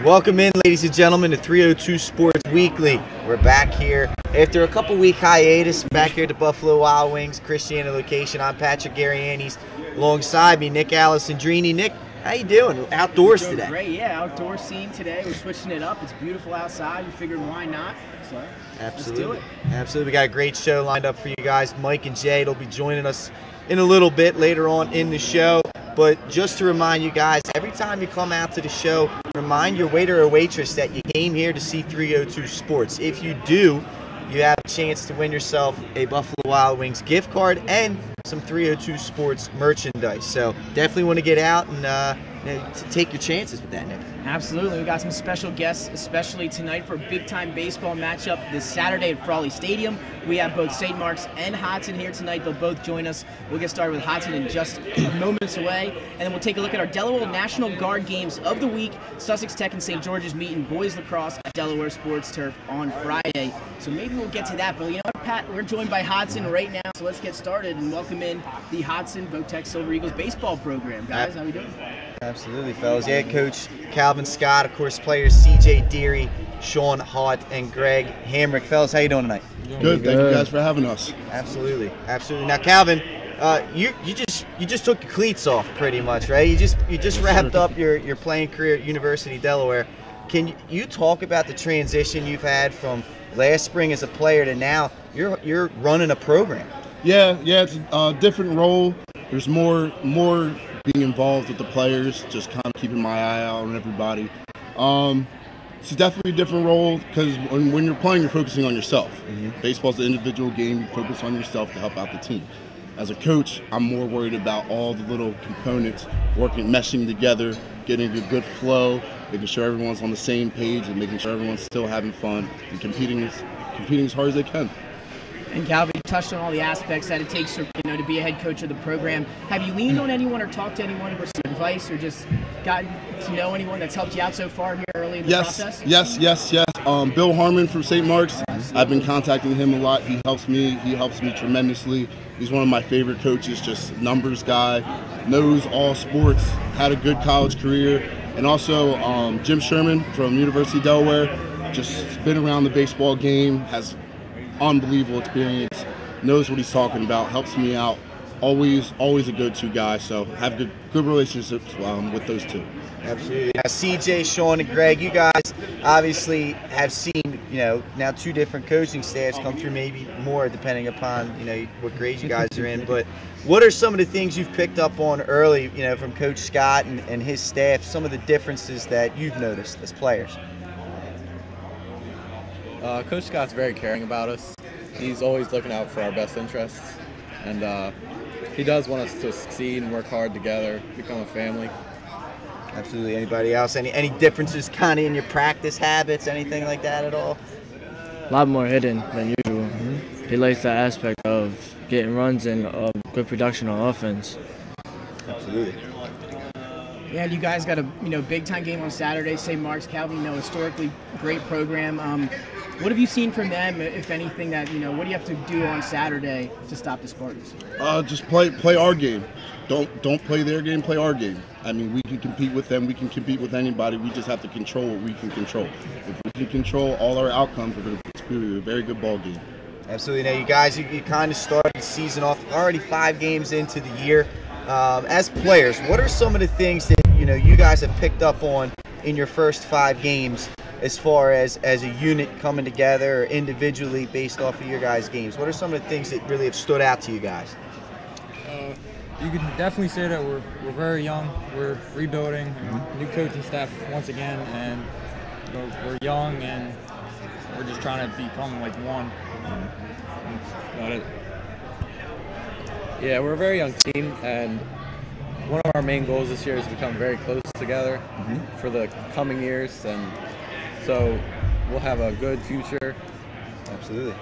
Welcome in, ladies and gentlemen, to 302 Sports Weekly. We're back here after a couple-week hiatus, back here at the Buffalo Wild Wings, Christiana location. I'm Patrick Garianis. Alongside me, Nick Alessandrini. Nick, how you doing? Outdoors today? Great, yeah. Outdoor scene today. We're switching it up. It's beautiful outside. We figured why not? So absolutely, let's do it. Absolutely. We got a great show lined up for you guys. Mike and Jay will be joining us in a little bit later on in the show. But just to remind you guys, every time you come out to the show, remind your waiter or waitress that you came here to see 302 Sports. If you do, you have a chance to win yourself a Buffalo Wild Wings gift card and some 302 Sports merchandise. So definitely want to get out and take your chances with that, Nick. Absolutely. We got some special guests, especially tonight for a big-time baseball matchup this Saturday at Frawley Stadium. We have both St. Mark's and Hodgson here tonight. They'll both join us. We'll get started with Hodgson in just moments away, and then we'll take a look at our Delaware National Guard games of the week. Sussex Tech and St. George's meeting boys lacrosse at Delaware Sports Turf on Friday. So maybe we'll get to that. But you know what, Pat? We're joined by Hodgson right now, so let's get started and welcome in the Hodgson Votech Silver Eagles baseball program. Guys, how we doing? Absolutely, fellas. Yeah, Coach Calvin Scott, of course, players C.J. Deary, Sean Hart, and Greg Hamrick. Fellas, how you doing tonight? Good. Thank you guys for having us. Absolutely, absolutely. Now, Calvin, you just took your cleats off pretty much, right? You just wrapped up your playing career at University of Delaware. Can you talk about the transition you've had from last spring as a player to now you're running a program? Yeah, it's a different role. There's more being involved with the players, just kind of keeping my eye out on everybody. It's definitely a different role because when you're playing, you're focusing on yourself. Mm-hmm. Baseball's an individual game. You focus on yourself to help out the team. As a coach, I'm more worried about all the little components meshing together, getting a good flow, making sure everyone's on the same page, and making sure everyone's still having fun and competing as hard as they can. And Calvin, you touched on all the aspects that it takes to be a head coach of the program. Have you leaned on anyone or talked to anyone for some advice or just gotten to know anyone that's helped you out so far here early in the process? Yes. Bill Harmon from St. Mark's. I've been contacting him a lot. He helps me tremendously. He's one of my favorite coaches, just numbers guy, knows all sports, had a good college career. And also Jim Sherman from University of Delaware, just been around the baseball game, has unbelievable experience, knows what he's talking about, helps me out. Always a go-to guy. So have good relationships with those two. Absolutely. Now, CJ, Sean, and Greg, you guys obviously have seen now two different coaching staffs come through, maybe more depending upon what grades you guys are in. But what are some of the things you've picked up on early, from Coach Scott and his staff? Some of the differences that you've noticed as players. Coach Scott's very caring about us. He's always looking out for our best interests, and he does want us to succeed and work hard together, become a family. Absolutely. Anybody else? Any differences kind of in your practice habits, anything like that at all? A lot more hidden than usual. Mm-hmm. He likes that aspect of getting runs and good production on offense. Absolutely. Yeah, and you guys got a big time game on Saturday. St. Mark's, Calvin, historically great program. What have you seen from them, if anything? That what do you have to do on Saturday to stop the Spartans? Just play our game. Don't play their game. Play our game. I mean, we can compete with them. We can compete with anybody. We just have to control what we can control. If we can control all our outcomes, we're going to be a very good ball game. Absolutely. Now, you guys, you kind of started the season off already 5 games into the year. As players, what are some of the things that you guys have picked up on in your first 5 games, as far as a unit coming together or individually based off of your guys' games? What are some of the things that really have stood out to you guys? You can definitely say that we're very young. We're rebuilding, new coaching staff once again, and we're young and we're just trying to become like one. That's about it. Yeah, we're a very young team, and one of our main goals this year is to become very close together for the coming years, and so we'll have a good future. Absolutely.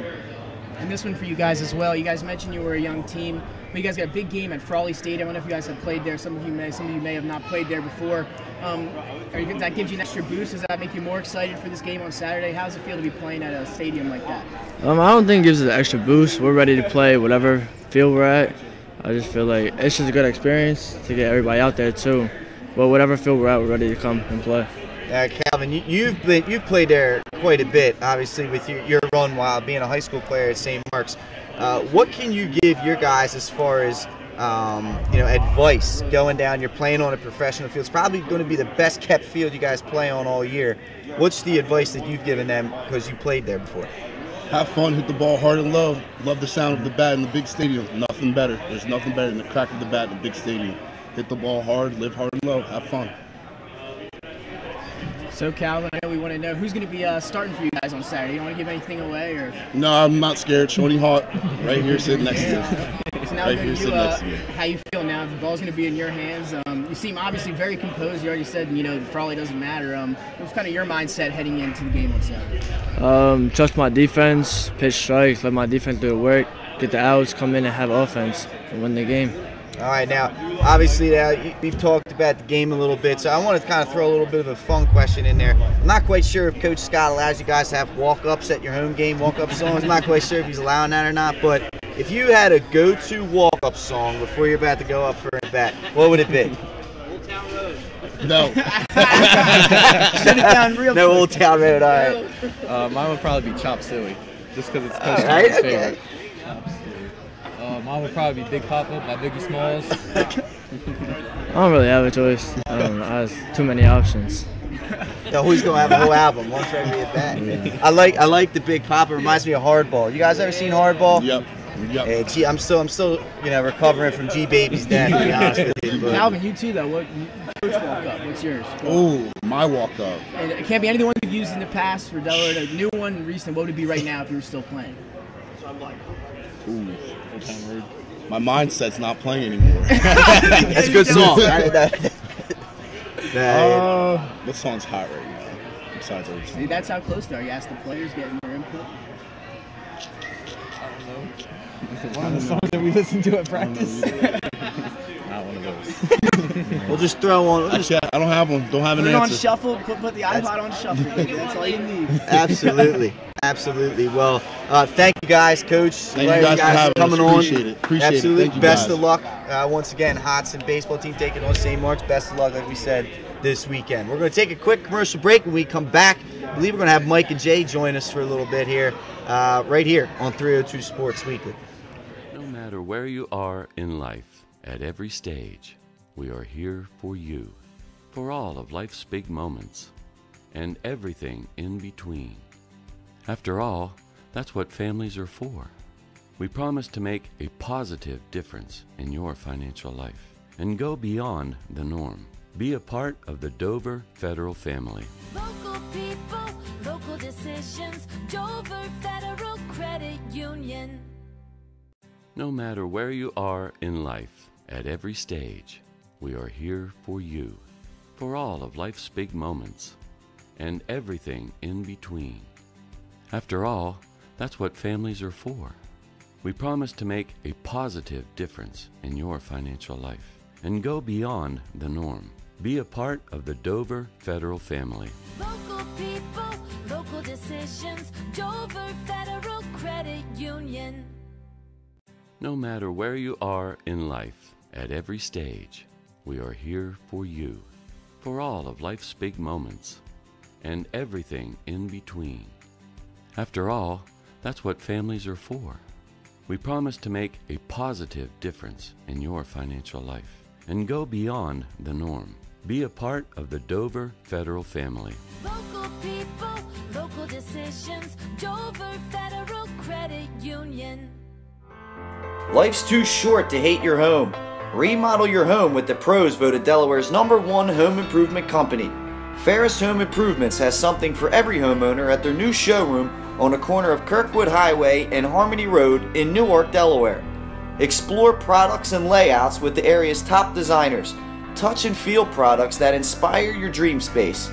And this one for you guys as well. You guys mentioned you were a young team, but you guys got a big game at Frawley Stadium. I don't know if you guys have played there. Some of you may have not played there before. That gives you an extra boost. Does that make you more excited for this game on Saturday? How does it feel to be playing at a stadium like that? I don't think it gives us an extra boost. We're ready to play whatever field we're at. I just feel like it's just a good experience to get everybody out there too. But whatever field we're at, we're ready to come and play. Calvin, you've played there quite a bit, obviously, with your run while being a high school player at St. Mark's. What can you give your guys as far as advice going down? You're playing on a professional field. It's probably going to be the best kept field you guys play on all year. What's the advice that you've given them because you played there before? Have fun, hit the ball hard and low. Love the sound of the bat in the big stadium. Nothing better. There's nothing better than the crack of the bat in the big stadium. Hit the ball hard, live hard and low, have fun. So, Calvin, I know we want to know who's going to be starting for you guys on Saturday. You want to give anything away? Or? No, I'm not scared. Shawnee Hawk, right here sitting next to me. So now Right here sitting next to me. How you feel now? The ball's going to be in your hands. You seem obviously very composed. You already said, Frawley doesn't matter. What's kind of your mindset heading into the game on Saturday? Trust my defense, pitch strikes, let my defense do the work, get the outs, come in and have offense, and win the game. All right, now, obviously, we've talked about the game a little bit, so I want to kind of throw a little bit of a fun question in there. I'm not quite sure if Coach Scott allows you guys to have walk-ups at your home game, walk-up songs. I'm not quite sure if he's allowing that or not, but if you had a go-to walk-up song before you're about to go up for a bat, what would it be? No. Shut it down real quick. No Old Town Road, all right. Mine would probably be Chop Suey, just because it's Coach right, Scott's okay. favorite. Mine would probably be Big Pop Up by Biggie Smalls. I don't really have a choice. I don't know. I have too many options. No, who's gonna have a whole album, one for every at bat. Yeah. I like the Big Pop. It reminds me of Hardball. You guys ever seen Hardball? Yep. Hey, I'm still recovering from G Baby's death, to be honest with you. But Calvin, you too, though. What coach walk up? What's yours? Oh, my walk up. And it can't be anything you've used in the past for Delaware. A new one, recent. What would it be right now if you were still playing? Ooh. My mindset's not playing anymore. that's a good song. What song's hot right now? Besides everything. See, that's how close they are. You ask the players, getting their input. One of the songs that we listen to at practice. Not one of those. We'll just throw on. Actually, I don't have one. Don't have Put an it on answer. shuffle. Put the iPod on shuffle. That's all you need. Absolutely. Well, thank you guys, Coach. Thank you guys for having coming us. on. Appreciate it. Absolutely. Thank you Best guys. of luck. Once again, Hodgson baseball team taking on St. Mark's. Best of luck, like we said, this weekend. We're going to take a quick commercial break. When we come back, I believe we're going to have Mike and Jay join us for a little bit here, right here on 302 Sports Weekly. No matter where you are in life, at every stage, we are here for you, for all of life's big moments, and everything in between. After all, that's what families are for. We promise to make a positive difference in your financial life and go beyond the norm. Be a part of the Dover Federal family. Local people, local decisions, Dover Federal Credit Union. No matter where you are in life, at every stage, we are here for you, for all of life's big moments, and everything in between. After all, that's what families are for. We promise to make a positive difference in your financial life and go beyond the norm. Be a part of the Dover Federal family. Local people, local decisions. Dover Federal Credit Union. No matter where you are in life, at every stage, we are here for you, for all of life's big moments, and everything in between. After all, that's what families are for. We promise to make a positive difference in your financial life and go beyond the norm. Be a part of the Dover Federal family. Local people, local decisions. Dover Federal Credit Union. Life's too short to hate your home. Remodel your home with the pros voted Delaware's #1 home improvement company. Ferris Home Improvements has something for every homeowner at their new showroom on the corner of Kirkwood Highway and Harmony Road in Newark, Delaware. Explore products and layouts with the area's top designers. Touch and feel products that inspire your dream space.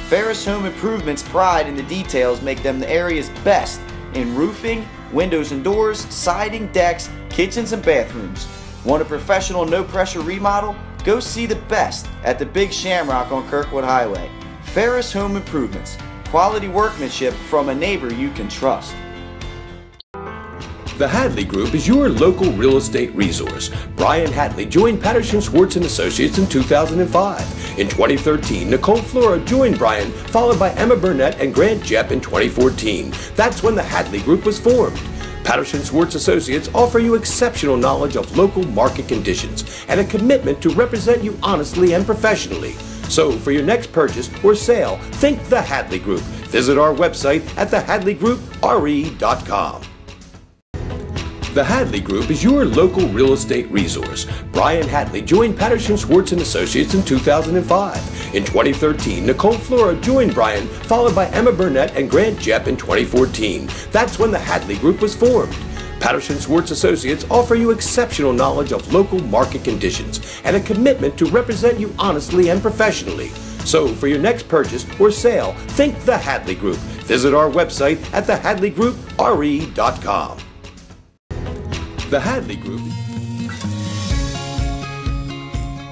Ferris Home Improvement's pride in the details make them the area's best in roofing, windows and doors, siding, decks, kitchens and bathrooms. Want a professional no-pressure remodel? Go see the best at the Big Shamrock on Kirkwood Highway. Ferris Home Improvements. Quality workmanship from a neighbor you can trust. The Hadley Group is your local real estate resource. Brian Hadley joined Patterson Schwartz & Associates in 2005. In 2013, Nicole Flora joined Brian, followed by Emma Burnett and Grant Jepp in 2014. That's when the Hadley Group was formed. Patterson Schwartz Associates offer you exceptional knowledge of local market conditions and a commitment to represent you honestly and professionally. So for your next purchase or sale, think the Hadley Group. Visit our website at thehadleygroup.re.com. The Hadley Group is your local real estate resource. Brian Hadley joined Patterson Schwartz & Associates in 2005. In 2013, Nicole Flora joined Brian, followed by Emma Burnett and Grant Jepp in 2014. That's when the Hadley Group was formed. Patterson Schwartz Associates offer you exceptional knowledge of local market conditions and a commitment to represent you honestly and professionally. So for your next purchase or sale, think the Hadley Group. Visit our website at thehadleygroup.re.com. The Hadley Group.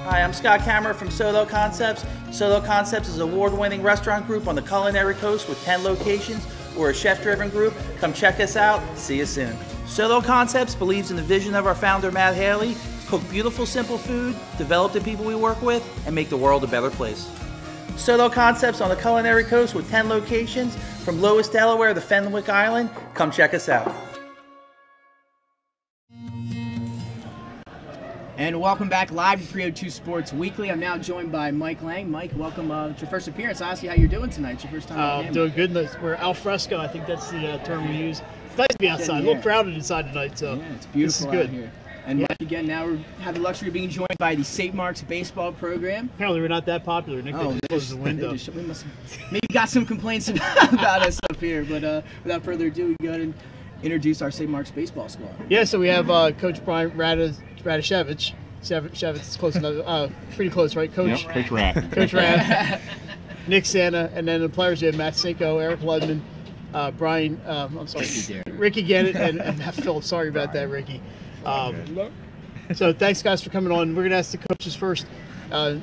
Hi, I'm Scott Kammerer from Solo Concepts. Solo Concepts is an award-winning restaurant group on the culinary coast with 10 locations. We're a chef-driven group. Come check us out. See you soon. Solo Concepts believes in the vision of our founder, Matt Haley, to cook beautiful, simple food, develop the people we work with, and make the world a better place. Solo Concepts on the culinary coast with 10 locations from Lowest, Delaware to Fenwick Island. Come check us out. And welcome back live to 302 Sports Weekly. I'm now joined by Mike Lang. Mike, welcome. It's your first appearance. I asked you how you're doing tonight. It's your first time on camera. Doing good. We're al fresco. I think that's the term we use. It's nice to be outside. A little crowded inside tonight, so yeah, it's beautiful this is good. out here. And Mike, again, now we have the luxury of being joined by the St. Mark's baseball program. Apparently we're not that popular, Nick. They just closed the window. We must maybe got some complaints about us up here, but without further ado, we go ahead and introduce our St. Mark's baseball squad. Yeah, so we have Coach Brian Radishevich. Shevitz close enough, pretty close, right? Coach. Yep, Coach Rad. Coach Rad. Nick Santa, and then the players we have Matt Cinco, Eric Ludman, Brian. I'm sorry, Ricky Gannett, and Philip. Sorry about that, Ricky. So thanks, guys, for coming on. We're gonna ask the coaches first, and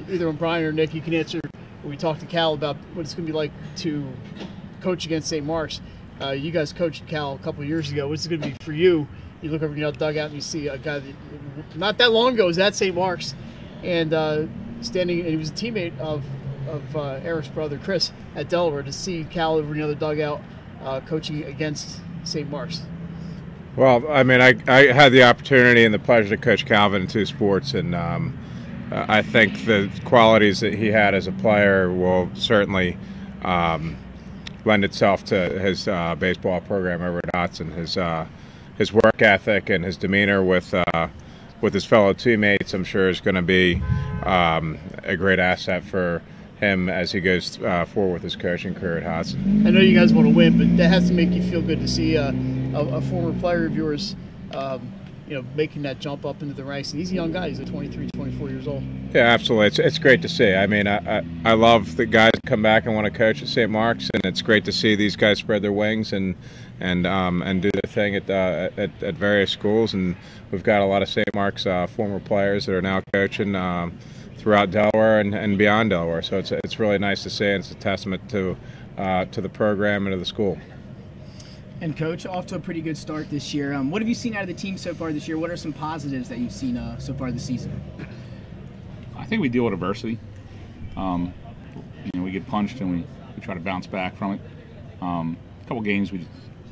either on Brian or Nick, you can answer. We talked to Cal about what it's gonna be like to coach against St. Mark's. You guys coached Cal a couple of years ago. What's it gonna be for you? You look over in your dugout and you see a guy that not that long ago was at St. Mark's, and standing, and he was a teammate of Eric's brother Chris at Delaware. To see Cal over in the other dugout coaching against St. Mark's. Well, I mean, I had the opportunity and the pleasure to coach Calvin in 2 sports, and I think the qualities that he had as a player will certainly lend itself to his baseball program over at Hodgson. His work ethic and his demeanor with his fellow teammates, I'm sure, is going to be a great asset for him as he goes forward with his coaching career at Hodgson. I know you guys want to win, but that has to make you feel good to see a former player of yours, making that jump up into the ranks. And he's a young guy. He's 23, 24 years old. Yeah, absolutely. It's great to see. I mean, I love that guys come back and want to coach at St. Mark's, and it's great to see these guys spread their wings and do their thing at various schools. And we've got a lot of St. Mark's former players that are now coaching throughout Delaware and beyond Delaware. So it's really nice to see, and it's a testament to the program and to the school. And Coach, off to a pretty good start this year. What have you seen out of the team so far this year? What are some positives that you've seen so far this season? I think we deal with adversity. We get punched and we try to bounce back from it. A couple games we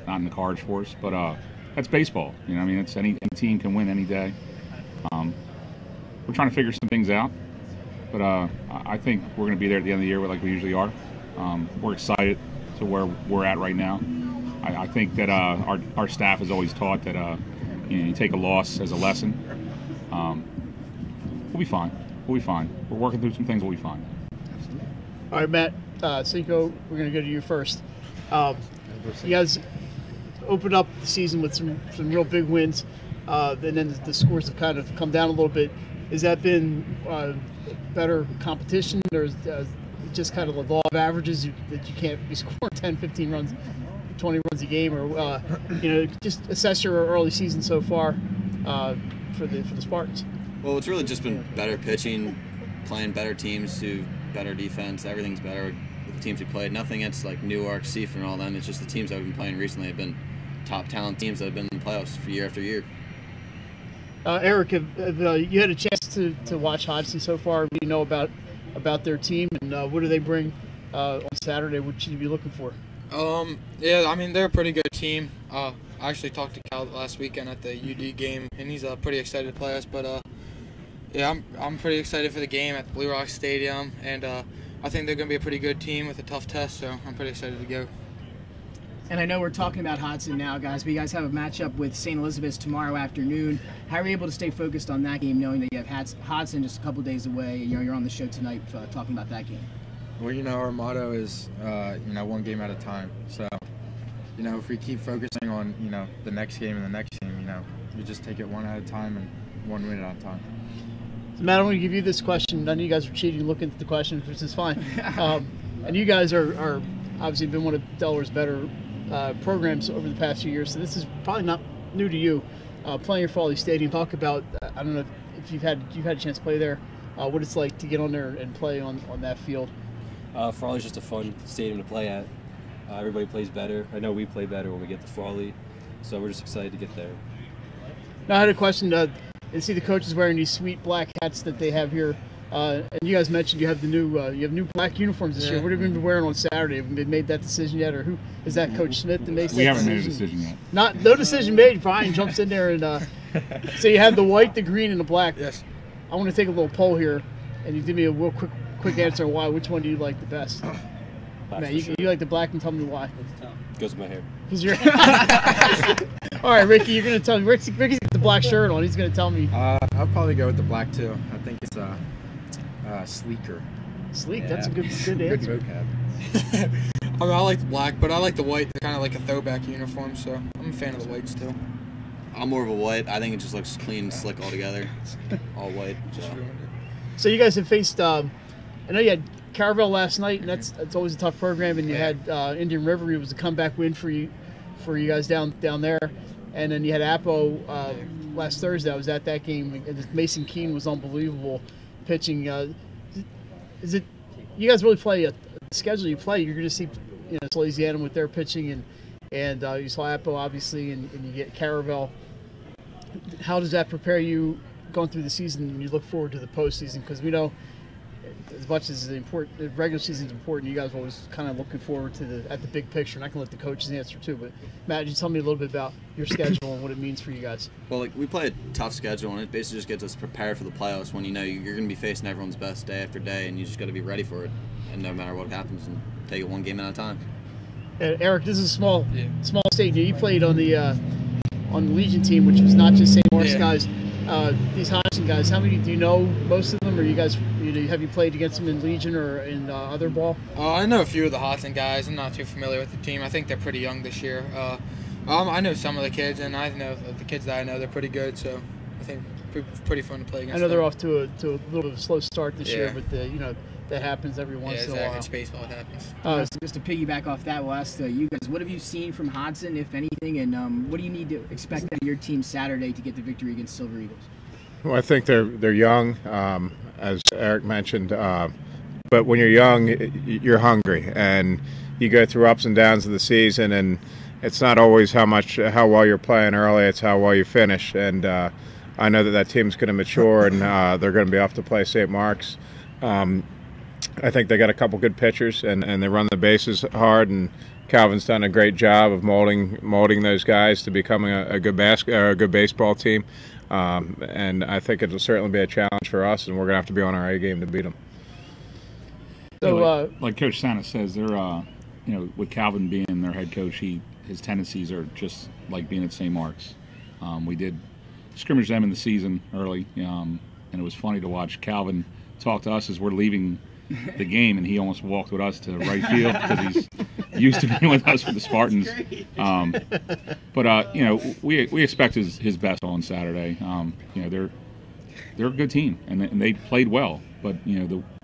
not in the cards for us, but that's baseball. It's any team can win any day. We're trying to figure some things out, but I think we're going to be there at the end of the year like we usually are. We're excited to where we're at right now. I think that our staff has always taught that you take a loss as a lesson. We'll be fine. We'll be fine. We're working through some things. We'll be fine. All right, Matt, Cinco, we're going to go to you first. You guys opened up the season with some real big wins, and then the scores have kind of come down a little bit. Has that been better competition, or is just kind of the law of averages that you can't be scoring 10, 15 runs, 20 runs a game, or just assess your early season so far for the Spartans? Well, it's really just been better pitching, playing better teams to better defense. Everything's better with the teams we played. Nothing against like Newark, Seaford, and all them. It's just the teams that we've been playing recently have been top talent teams that have been in the playoffs for year after year. Eric, have you had a chance to watch Hodgson so far? What do you know about their team, and what do they bring on Saturday? What should you be looking for? Yeah, they're a pretty good team. I actually talked to Cal last weekend at the UD game, and he's pretty excited to play us. But yeah, I'm pretty excited for the game at the Blue Rock Stadium, and I think they're going to be a pretty good team with a tough test. So I'm pretty excited to go. And I know we're talking about Hodgson now, guys, but you guys have a matchup with St. Elizabeth's tomorrow afternoon. How are you able to stay focused on that game, knowing that you have Hodgson just a couple days away? You're on the show tonight talking about that game. Well, our motto is, one game at a time. So, if we keep focusing on, the next game and the next game, we just take it one at a time and one win at a time. So Matt, I'm going to give you this question. None of you guys are cheating looking at the questions, which is fine. And you guys are obviously been one of Delaware's better programs over the past few years, so this is probably not new to you. Playing at Frawley Stadium, talk about, I don't know if you've had a chance to play there, what it's like to get on there and play on that field. Frawley's just a fun stadium to play at. Everybody plays better. I know we play better when we get to Frawley, so we're just excited to get there. Now I had a question. I see the coaches wearing these sweet black hats that they have here, and you guys mentioned you have the new black uniforms this year. What have you been wearing on Saturday? Have you made that decision yet, or who is that? Coach Smith that makes that decision? We haven't made a decision yet. No decision made. Brian jumps in there and so you have the white, the green, and the black. Yes. I want to take a little poll here, and you give me a real quick answer on why. Which one do you like the best? Man, you like the black, and tell me why. Goes with my hair. Because you're all right, Ricky. You're gonna tell me. Ricky's got the black shirt on. He's gonna tell me. I'll probably go with the black too. I think it's sleeker. Sleek. Yeah. That's a good answer. Good vocab. I like the black, but I like the white. They're kind of like a throwback uniform, so I'm a fan of the whites too. I'm more of a white. I think it just looks clean and slick altogether. All white. So you guys have faced. I know you had Caravel last night, and that's always a tough program. And you had Indian River. It was a comeback win for you guys down there. And then you had Apo last Thursday. I was at that game. And Mason Keene was unbelievable pitching. Is it you guys really play a schedule you play? You're going to see Salesianum with their pitching, and you saw Apo obviously, and you get Caravel. How does that prepare you going through the season when you look forward to the postseason? Because we know as much as the regular season is important, you guys are always kind of looking forward to at the big picture. And I can let the coaches answer too. But Matt, you tell me a little bit about your schedule and what it means for you guys. Well, we play a tough schedule, and it basically just gets us prepared for the playoffs. When you're going to be facing everyone's best day after day, and you just got to be ready for it, and no matter what happens, and take it one game at a time. Eric, this is a small state. You played on the Legion team, which was not just St. Mark's guys. These Hodgson guys, how many do you know? Most of them, or you guys? Have you played against them in Legion or in other ball? I know a few of the Hodgson guys. I'm not too familiar with the team. I think they're pretty young this year. I know some of the kids, and I know the kids that I know, they're pretty good. So I think it's pretty fun to play against. I know them. they're off to a little bit of a slow start this year, but that happens every once in a while. It's baseball. It happens. So just to piggyback off that, we'll ask you guys, what have you seen from Hodgson, if anything, and what do you need to expect out of your team Saturday to get the victory against Silver Eagles? Well, I think they're young. as Eric mentioned. But when you're young, you're hungry, and you go through ups and downs of the season, and it's not always how well you're playing early, it's how well you finish. And I know that team's going to mature, and they're going to be off to play St. Mark's. I think they got a couple good pitchers, and they run the bases hard, and Calvin's done a great job of molding those guys to becoming a good baseball team. And I think it'll certainly be a challenge for us, and we're going to have to be on our A game to beat them. So, like Coach Santa says, they're with Calvin being their head coach, his tendencies are just like being at St. Mark's. We did scrimmage them in the season early, and it was funny to watch Calvin talk to us as we're leaving the game, and he almost walked with us to right field because he's used to being with us for the Spartans. But we expect his best on Saturday. They're a good team, and they played well. But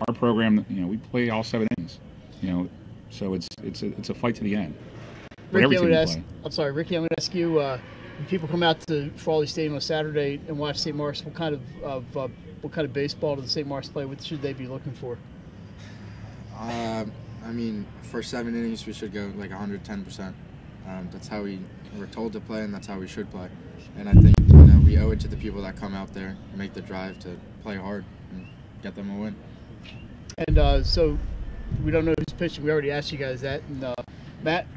our program, we play all 7 innings. So it's a fight to the end. Ricky, I'm going to ask you. When people come out to Frawley Stadium on Saturday and watch St. Mark's, what kind of baseball does St. Mark's play? What should they be looking for? For 7 innings, we should go like 110%. That's how we were told to play, and that's how we should play. And I think we owe it to the people that come out there and make the drive to play hard and get them a win. And so we don't know who's pitching. We already asked you guys that. And Matt,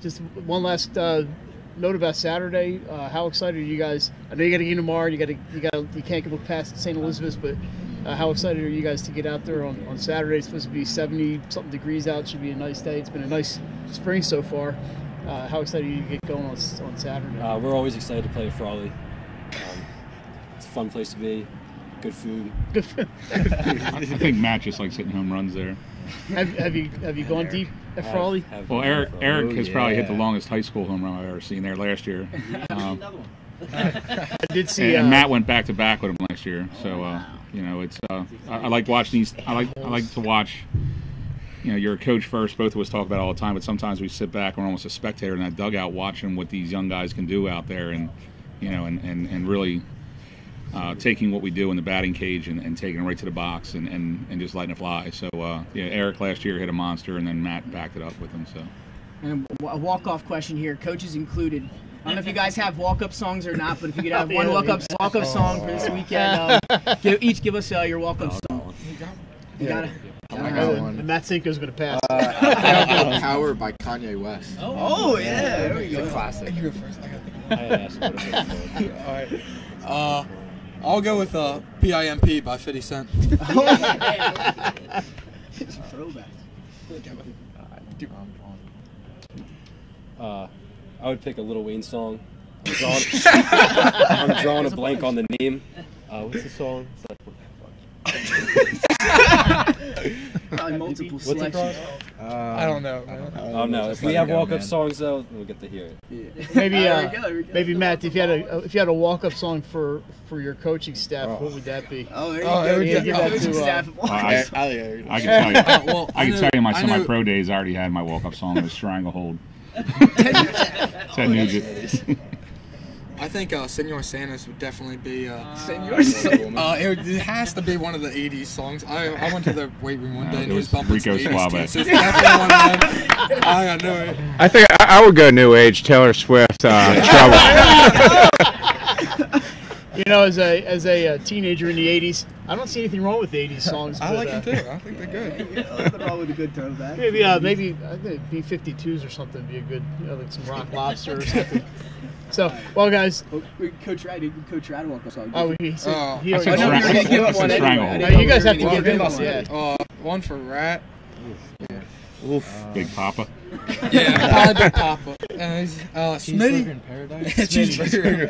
just one last note about Saturday. How excited are you guys? I know you got a game tomorrow. You can't go past St. Elizabeth's, but how excited are you guys to get out there on Saturday? It's supposed to be 70-something degrees out. It should be a nice day. It's been a nice spring so far. How excited are you to get going on Saturday? We're always excited to play at Frawley. It's a fun place to be. Good food. Good food. I think Matt just likes hitting home runs there. Have you gone deep at Frawley? Well, Eric has probably hit the longest high school home run I've ever seen there last year. I did see. And Matt went back to back with him last year. So it's I like watching these. I like to watch. You're a coach first. Both of us talk about it all the time, but sometimes we sit back and we're almost a spectator in that dugout watching what these young guys can do out there, and and really taking what we do in the batting cage and taking it right to the box and just letting it fly. So Eric last year hit a monster, and then Matt backed it up with him. So. And a walk-off question here, coaches included. I don't know if you guys have walk-up songs or not, but if you could have one walk-up song for this weekend, each give us your walk-up song. You got it. Matt Cinco's going to pass. Power by Kanye West. Oh yeah. There we go. It's a classic. You go first. All right. I'll go with PIMP by 50 Cent. It's a throwback. I would pick a Lil Wayne song. I'm drawing a blank on the name. What's the song? Probably multiple selections. I don't know. Oh no! If we have walk-up songs though, we'll get to hear it. Yeah. Maybe Matt, if you had a walk-up song for your coaching staff, what would that be? Oh, there you go. Coaching staff. I can tell you my semi-pro days. I already had my walk-up song. It was Stranglehold. Ted Nugent. I think Senor Santa's would definitely be. Senor Santa. It has to be one of the 80s songs. I went to the weight room one day and he was was bumping Rico some 80s Suave. tunes, so it's definitely one of them. I know it. I think I would go new age Taylor Swift. Trouble. As a teenager in the '80s, I don't see anything wrong with the '80s songs. I like them too. I think they're good. Nothing wrong with a good throwback. Maybe I think B-52s or something would be a good, like some Rock Lobster or something. So, well, guys. Coach Rad walk up song. Oh, he I already know you're gonna give up one anyway. No, you guys have to give him one. One for Rat. Oof. Big Papa. Yeah, probably Big Papa. Smitty. Cheeseburger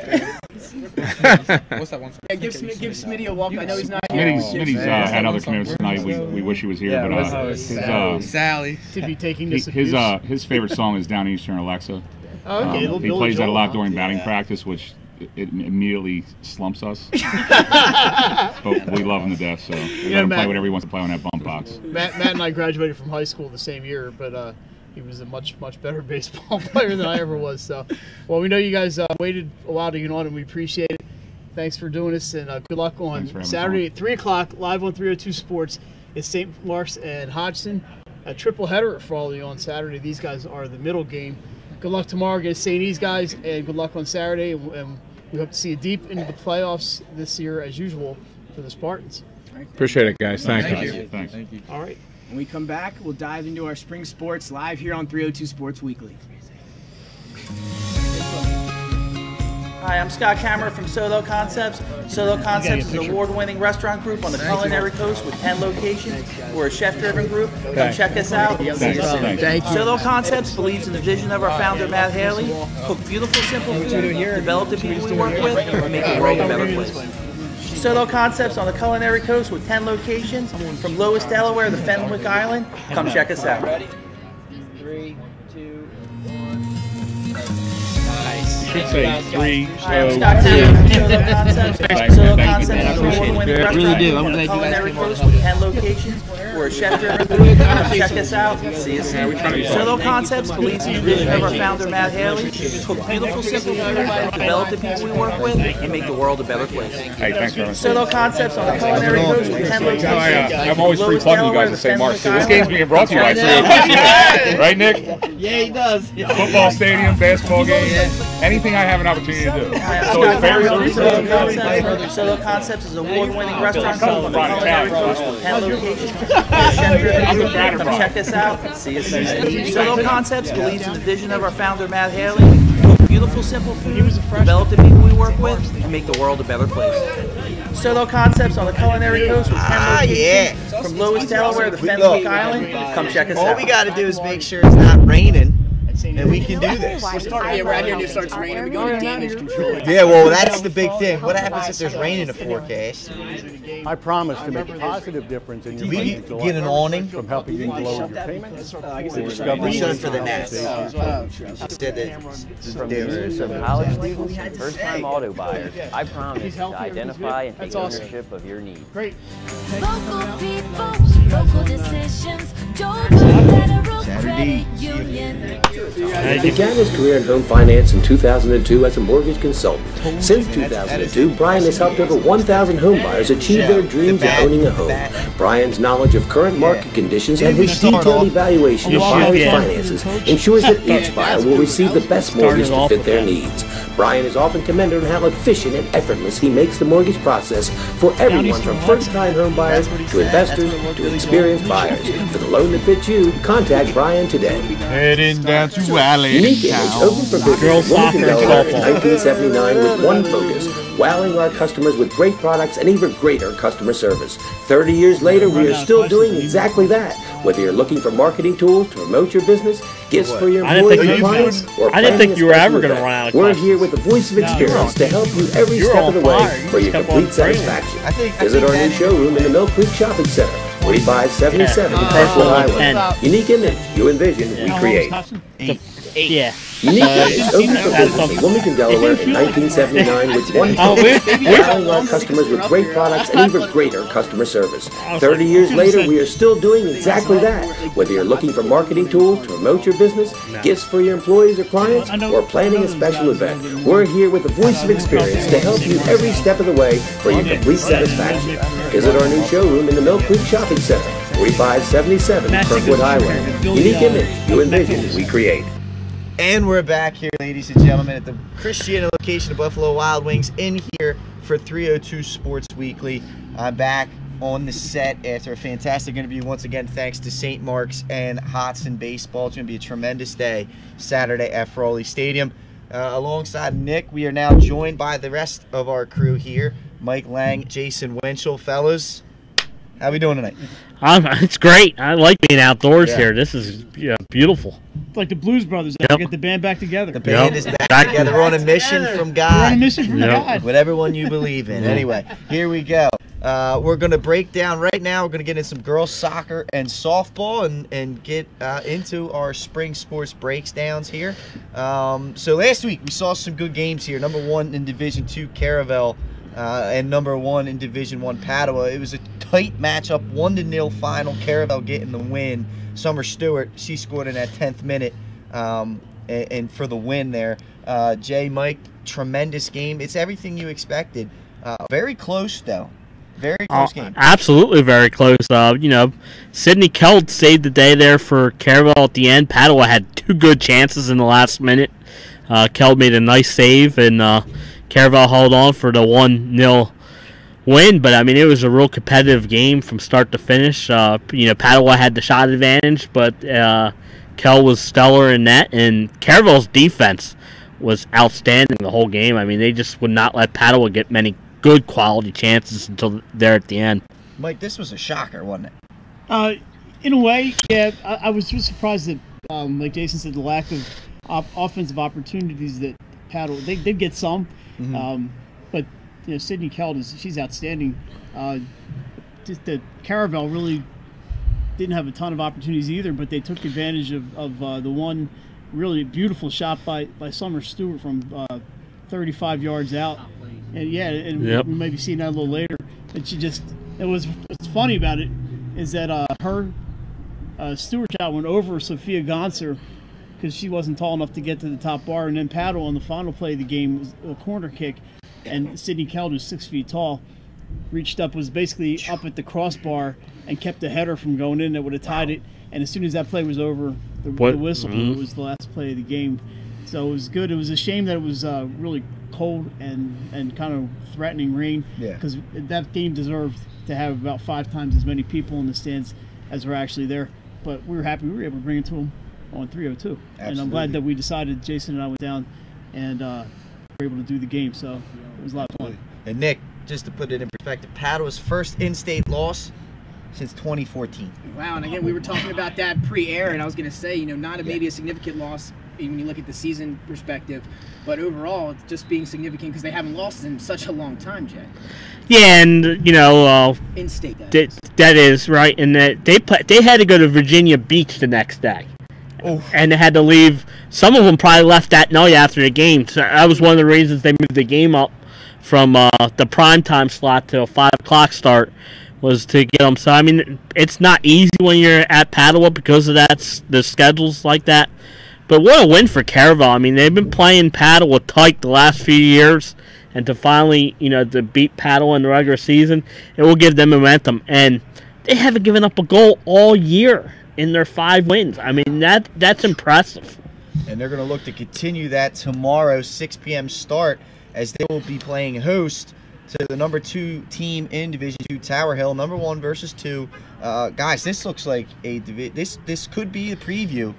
What's that one? Yeah, give Smitty a walk. I know he's not here. Smitty's had other Smitty's commitments tonight. We wish he was here, but Sally to be taking this abuse. His favorite song is Down Eastern Alexa. Oh, okay. He plays that a lot during batting practice, which it immediately slumps us. But we love him to death, so we let him play whatever he wants to play on that bump box. Matt and I graduated from high school the same year, but he was a much better baseball player than I ever was. So, well, we know you guys waited a while to get on, and we appreciate it. Thanks for doing this, and good luck on Saturday at 3 o'clock, live on 302 Sports. It's St. Mark's and Hodgson. A triple header at Frawley on Saturday. These guys are the middle game. Good luck tomorrow against St. E's guys, and good luck on Saturday. And we hope to see you deep into the playoffs this year, as usual, for the Spartans. Appreciate it, guys. Thank you. Thanks. Thank you. All right. When we come back, we'll dive into our spring sports live here on 302 Sports Weekly. Hi, I'm Scott Kammerer from Solo Concepts. Solo Concepts is an award-winning restaurant group on the culinary coast with 10 locations. We're a chef-driven group. Come check us out. Solo Concepts believes in the vision of our founder, Matt Haley. Cook beautiful, simple food, develop the people we work with, and make the world a better place. Solo Concepts on the culinary coast with 10 locations from Lowest, Delaware to Fenwick Island. Come check us out. Ready? 3, 2, 1. Should say 3, Hi, I'm Scott Kammerer from Solo Concepts. Solo Concepts is an award-winning restaurant on the culinary coast with 10 locations. We're a chef-driven group. Come check us out. See you soon. Solo Concepts believes in the vision of our founder, Matt Haley. Cook beautiful, simple food, develop the people we work with, and make the world a better place. Hey, thanks very much. Solo Concepts on the culinary coast with 10 locations. I'm always free plugging you guys at St. Mark's. This game's being brought to you by 302. Right, Nick? Yeah, he does. Football stadium, basketball game, anything I have an opportunity to do. So it's very Solo Concepts is an award-winning restaurant on the culinary coast with 10 locations. Come check us out. See you soon. Solo Concepts believes in the vision of our founder, Matt Haley. Cook beautiful, simple food, develop the people we work with, and make the world a better place. Solo Concepts on the culinary coast with 10 locations from Lowest, Delaware to Fenwick Island. Come check us out. All we got to do is make sure it's not raining, and we can do this. We're out here and it starts raining. We go to damage control. Yeah, well, that's the big thing. What happens if there's rain in the forecast? I promise to make a positive difference in your We financial get an life, awning. from helping you lower your payments. We showed for the Nets. She said that From they were years of college students and first-time auto buyers, I promise to identify and take ownership of your needs. Great. Local people, local decisions. Dover Federal Credit Union. He began his career in home finance in 2002 as a mortgage consultant. Since 2002, Brian has helped over 1,000 home buyers achieve their dreams of owning a home. Brian's knowledge of current market conditions and his detailed evaluation of buyers' finances ensures that each buyer will receive the best mortgage to fit their needs. Brian is often commended on how efficient and effortless he makes the mortgage process for everyone from first-time home buyers to investors to experienced buyers. For the loan that fits you, contact Brian today. Heading down to Alley. Unique Image opened for business in Wilmington, Delaware in 1979 with one focus: wowing our customers with great products and even greater customer service. 30 years later, we are still doing exactly that. Whether you're looking for marketing tools to promote your business, gifts for your employees and clients, or I didn't think you were ever going to event, run out of we're questions. here with the voice of experience to help you every step of the way for your complete satisfaction. Visit our new showroom in the Mill Creek Shopping Center, 4577 Parkwood Highway. Unique Image, you envision, we create. Yeah. Unique Image opened for business in Wilmington, Delaware in 1979 with one focus: wowing our customers with great products and even greater customer service. 30 years later, we are still doing exactly that. Whether you're looking for marketing tools to promote your business, gifts for your employees or clients, or planning a special event, we're here with the voice of experience to help you every step of the way for your complete satisfaction. Visit our new showroom in the Mill Creek Shopping Center, 4577 Kirkwood Highway. Unique Image, you envision, we create. And we're back here, ladies and gentlemen, at the Christiana location of Buffalo Wild Wings, in here for 302 Sports Weekly. I'm back on the set after a fantastic interview. Once again, thanks to St. Mark's and Hodgson Baseball. It's going to be a tremendous day Saturday at Frawley Stadium. Alongside Nick, we are now joined by the rest of our crew here. Mike Lang, Jason Winchell. Fellas, how we doing tonight? It's great. I like being outdoors here. This is beautiful. It's like the Blues Brothers. They get the band back together. The band is back together. We're on a mission from God. We're on a mission from God. Whatever one you believe in. Anyway, here we go. We're going to break down right now. We're going to get in some girls soccer and softball and get into our spring sports breakdowns here. So last week we saw some good games here. Number 1 in Division II, Caravel, and number 1 in Division I, Padua. It was a tight matchup, 1-0 final. Caravel getting the win. Summer Stewart, she scored in that 10th minute and for the win there. Jay, Mike, tremendous game. It's everything you expected. Very close, though. Very close game. Absolutely very close. Sydney Keld saved the day there for Caravel at the end. Padua had 2 good chances in the last minute. Keld made a nice save, and Caravel held on for the 1-0 win. But, I mean, it was a real competitive game from start to finish. Padua had the shot advantage, but Keld was stellar in net, and Caravel's defense was outstanding the whole game. I mean, they just would not let Padua get many good quality chances until there at the end. Mike, this was a shocker, wasn't it? In a way, yeah. I was just surprised that, like Jason said, the lack of offensive opportunities that Padua, they did get some, but Sydney Keld she's outstanding. Just that Caravel really didn't have a ton of opportunities either, but they took advantage of the one really beautiful shot by Summer Stewart from 35 yards out. And we may be seeing that a little later. But what's funny about it is that her Stewart shot went over Sophia Gonser because she wasn't tall enough to get to the top bar, and then Padua on the final play of the game was a corner kick, and Sydney Keld, who's 6 feet tall, reached up, was basically up at the crossbar and kept the header from going in that would have tied it. And as soon as that play was over, the whistle blew. It was the last play of the game. So it was good. It was a shame that it was really cold and kind of threatening rain, because that game deserved to have about 5 times as many people in the stands as were actually there. But we were happy we were able to bring it to them on 302. Absolutely. And I'm glad that we decided, Jason and I went down and were able to do the game. So it was a lot of fun. And Nick, just to put it in perspective, Padua's first in-state loss since 2014. Wow, and again, we were talking about that pre-air, and I was going to say, not maybe a significant loss when you look at the season perspective, but overall, it's just being significant because they haven't lost in such a long time, Jay. Yeah, and in-state, that is right, and that they had to go to Virginia Beach the next day. And they had to leave. Some of them probably left that night after the game. So that was one of the reasons they moved the game up from the primetime slot to a 5 o'clock start, was to get them. So, I mean, it's not easy when you're at Padua because of that, the schedules like that. But what a win for Caravel. I mean, they've been playing Padua tight the last few years, and to finally, to beat Padua in the regular season, it will give them momentum. And they haven't given up a goal all year in their 5 wins. I mean, that's impressive. And they're going to look to continue that tomorrow, 6 p.m. start, as they will be playing host to the number 2 team in Division 2, Tower Hill, number 1 versus 2. Guys, this looks like this could be a preview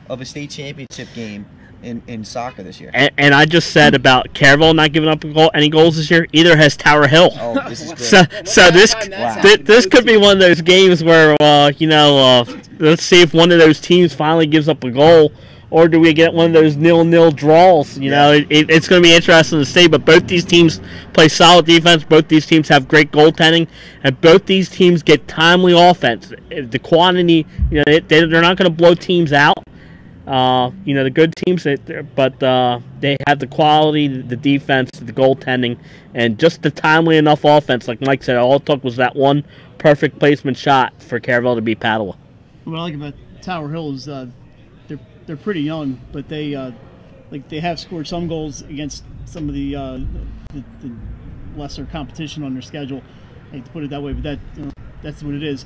of a state championship game in soccer this year. And I just said about Caravel not giving up any goals this year. Either has Tower Hill. Oh, this is great. So this could be one of those games where let's see if one of those teams finally gives up a goal, or do we get one of those 0-0 draws? It's going to be interesting to see. But both these teams play solid defense. Both these teams have great goaltending, and both these teams get timely offense. The quantity, they're not going to blow teams out. The good teams, but they have the quality, the defense, the goaltending, and just the timely enough offense. Like Mike said, all it took was that one perfect placement shot for Caravel to beat Padua. What I like about Tower Hill is they're pretty young, but they have scored some goals against some of the lesser competition on their schedule. I hate to put it that way, but that's what it is.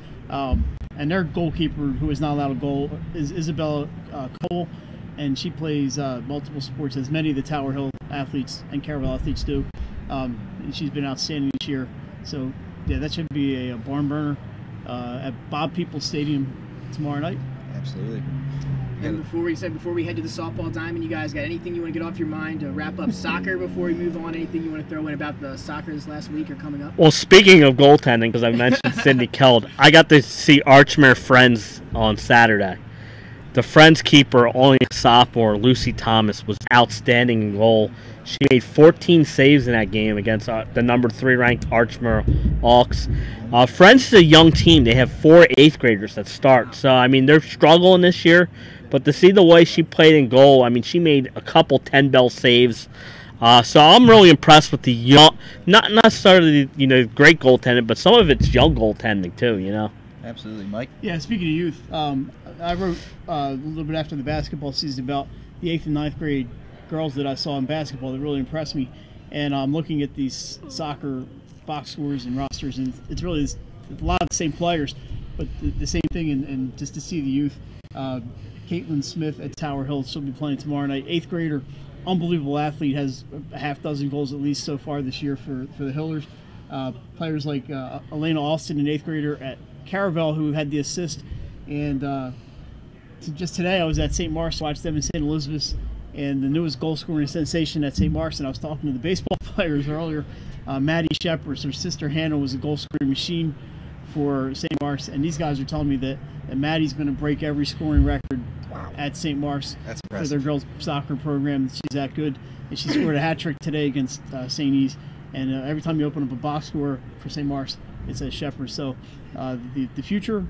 And their goalkeeper, who is not allowed a goal, is Isabella Cole, and she plays multiple sports, as many of the Tower Hill athletes and Caravel athletes do. And she's been outstanding this year. So, yeah, that should be a barn burner at Bob Peoples Stadium tomorrow night. Absolutely. And before we head to the softball diamond, you guys got anything you want to get off your mind to wrap up soccer before we move on? Anything you want to throw in about the soccer this last week or coming up? Well, speaking of goaltending, because I mentioned Sydney Keld, I got to see Archmere Friends on Saturday. The Friends keeper, only a sophomore, Lucy Thomas, was outstanding in goal. She made 14 saves in that game against the number 3 ranked Archmere Hawks. Friends is a young team. They have 4 8th graders that start. So, I mean, they're struggling this year. But to see the way she played in goal, I mean, she made a couple 10-bell saves. So I'm really impressed with the young, not necessarily great goaltending, but some of it's young goaltending too. Absolutely, Mike. Yeah, speaking of youth, I wrote a little bit after the basketball season about the 8th and 9th grade girls that I saw in basketball that really impressed me. And I'm looking at these soccer box scores and rosters, and it's really a lot of the same players, but the same thing. And just to see the youth, Caitlin Smith at Tower Hill, she'll be playing tomorrow night. 8th grader, unbelievable athlete, has a half dozen goals at least so far this year for the Hillers. Players like Elena Alston, an 8th grader at Caravel, who had the assist. And just today I was at St. Mark's, watched them in St. Elizabeth's, and the newest goal scoring sensation at St. Mark's. And I was talking to the baseball players earlier. Maddie Shepard, her sister Hannah, was a goal scoring machine for St. Mark's, and these guys are telling me that Maddie's going to break every scoring record at St. Mark's for their girls soccer program. She's that good, and she scored a hat trick today against St. E's. And every time you open up a box score for St. Mark's, it says Shepard. So the future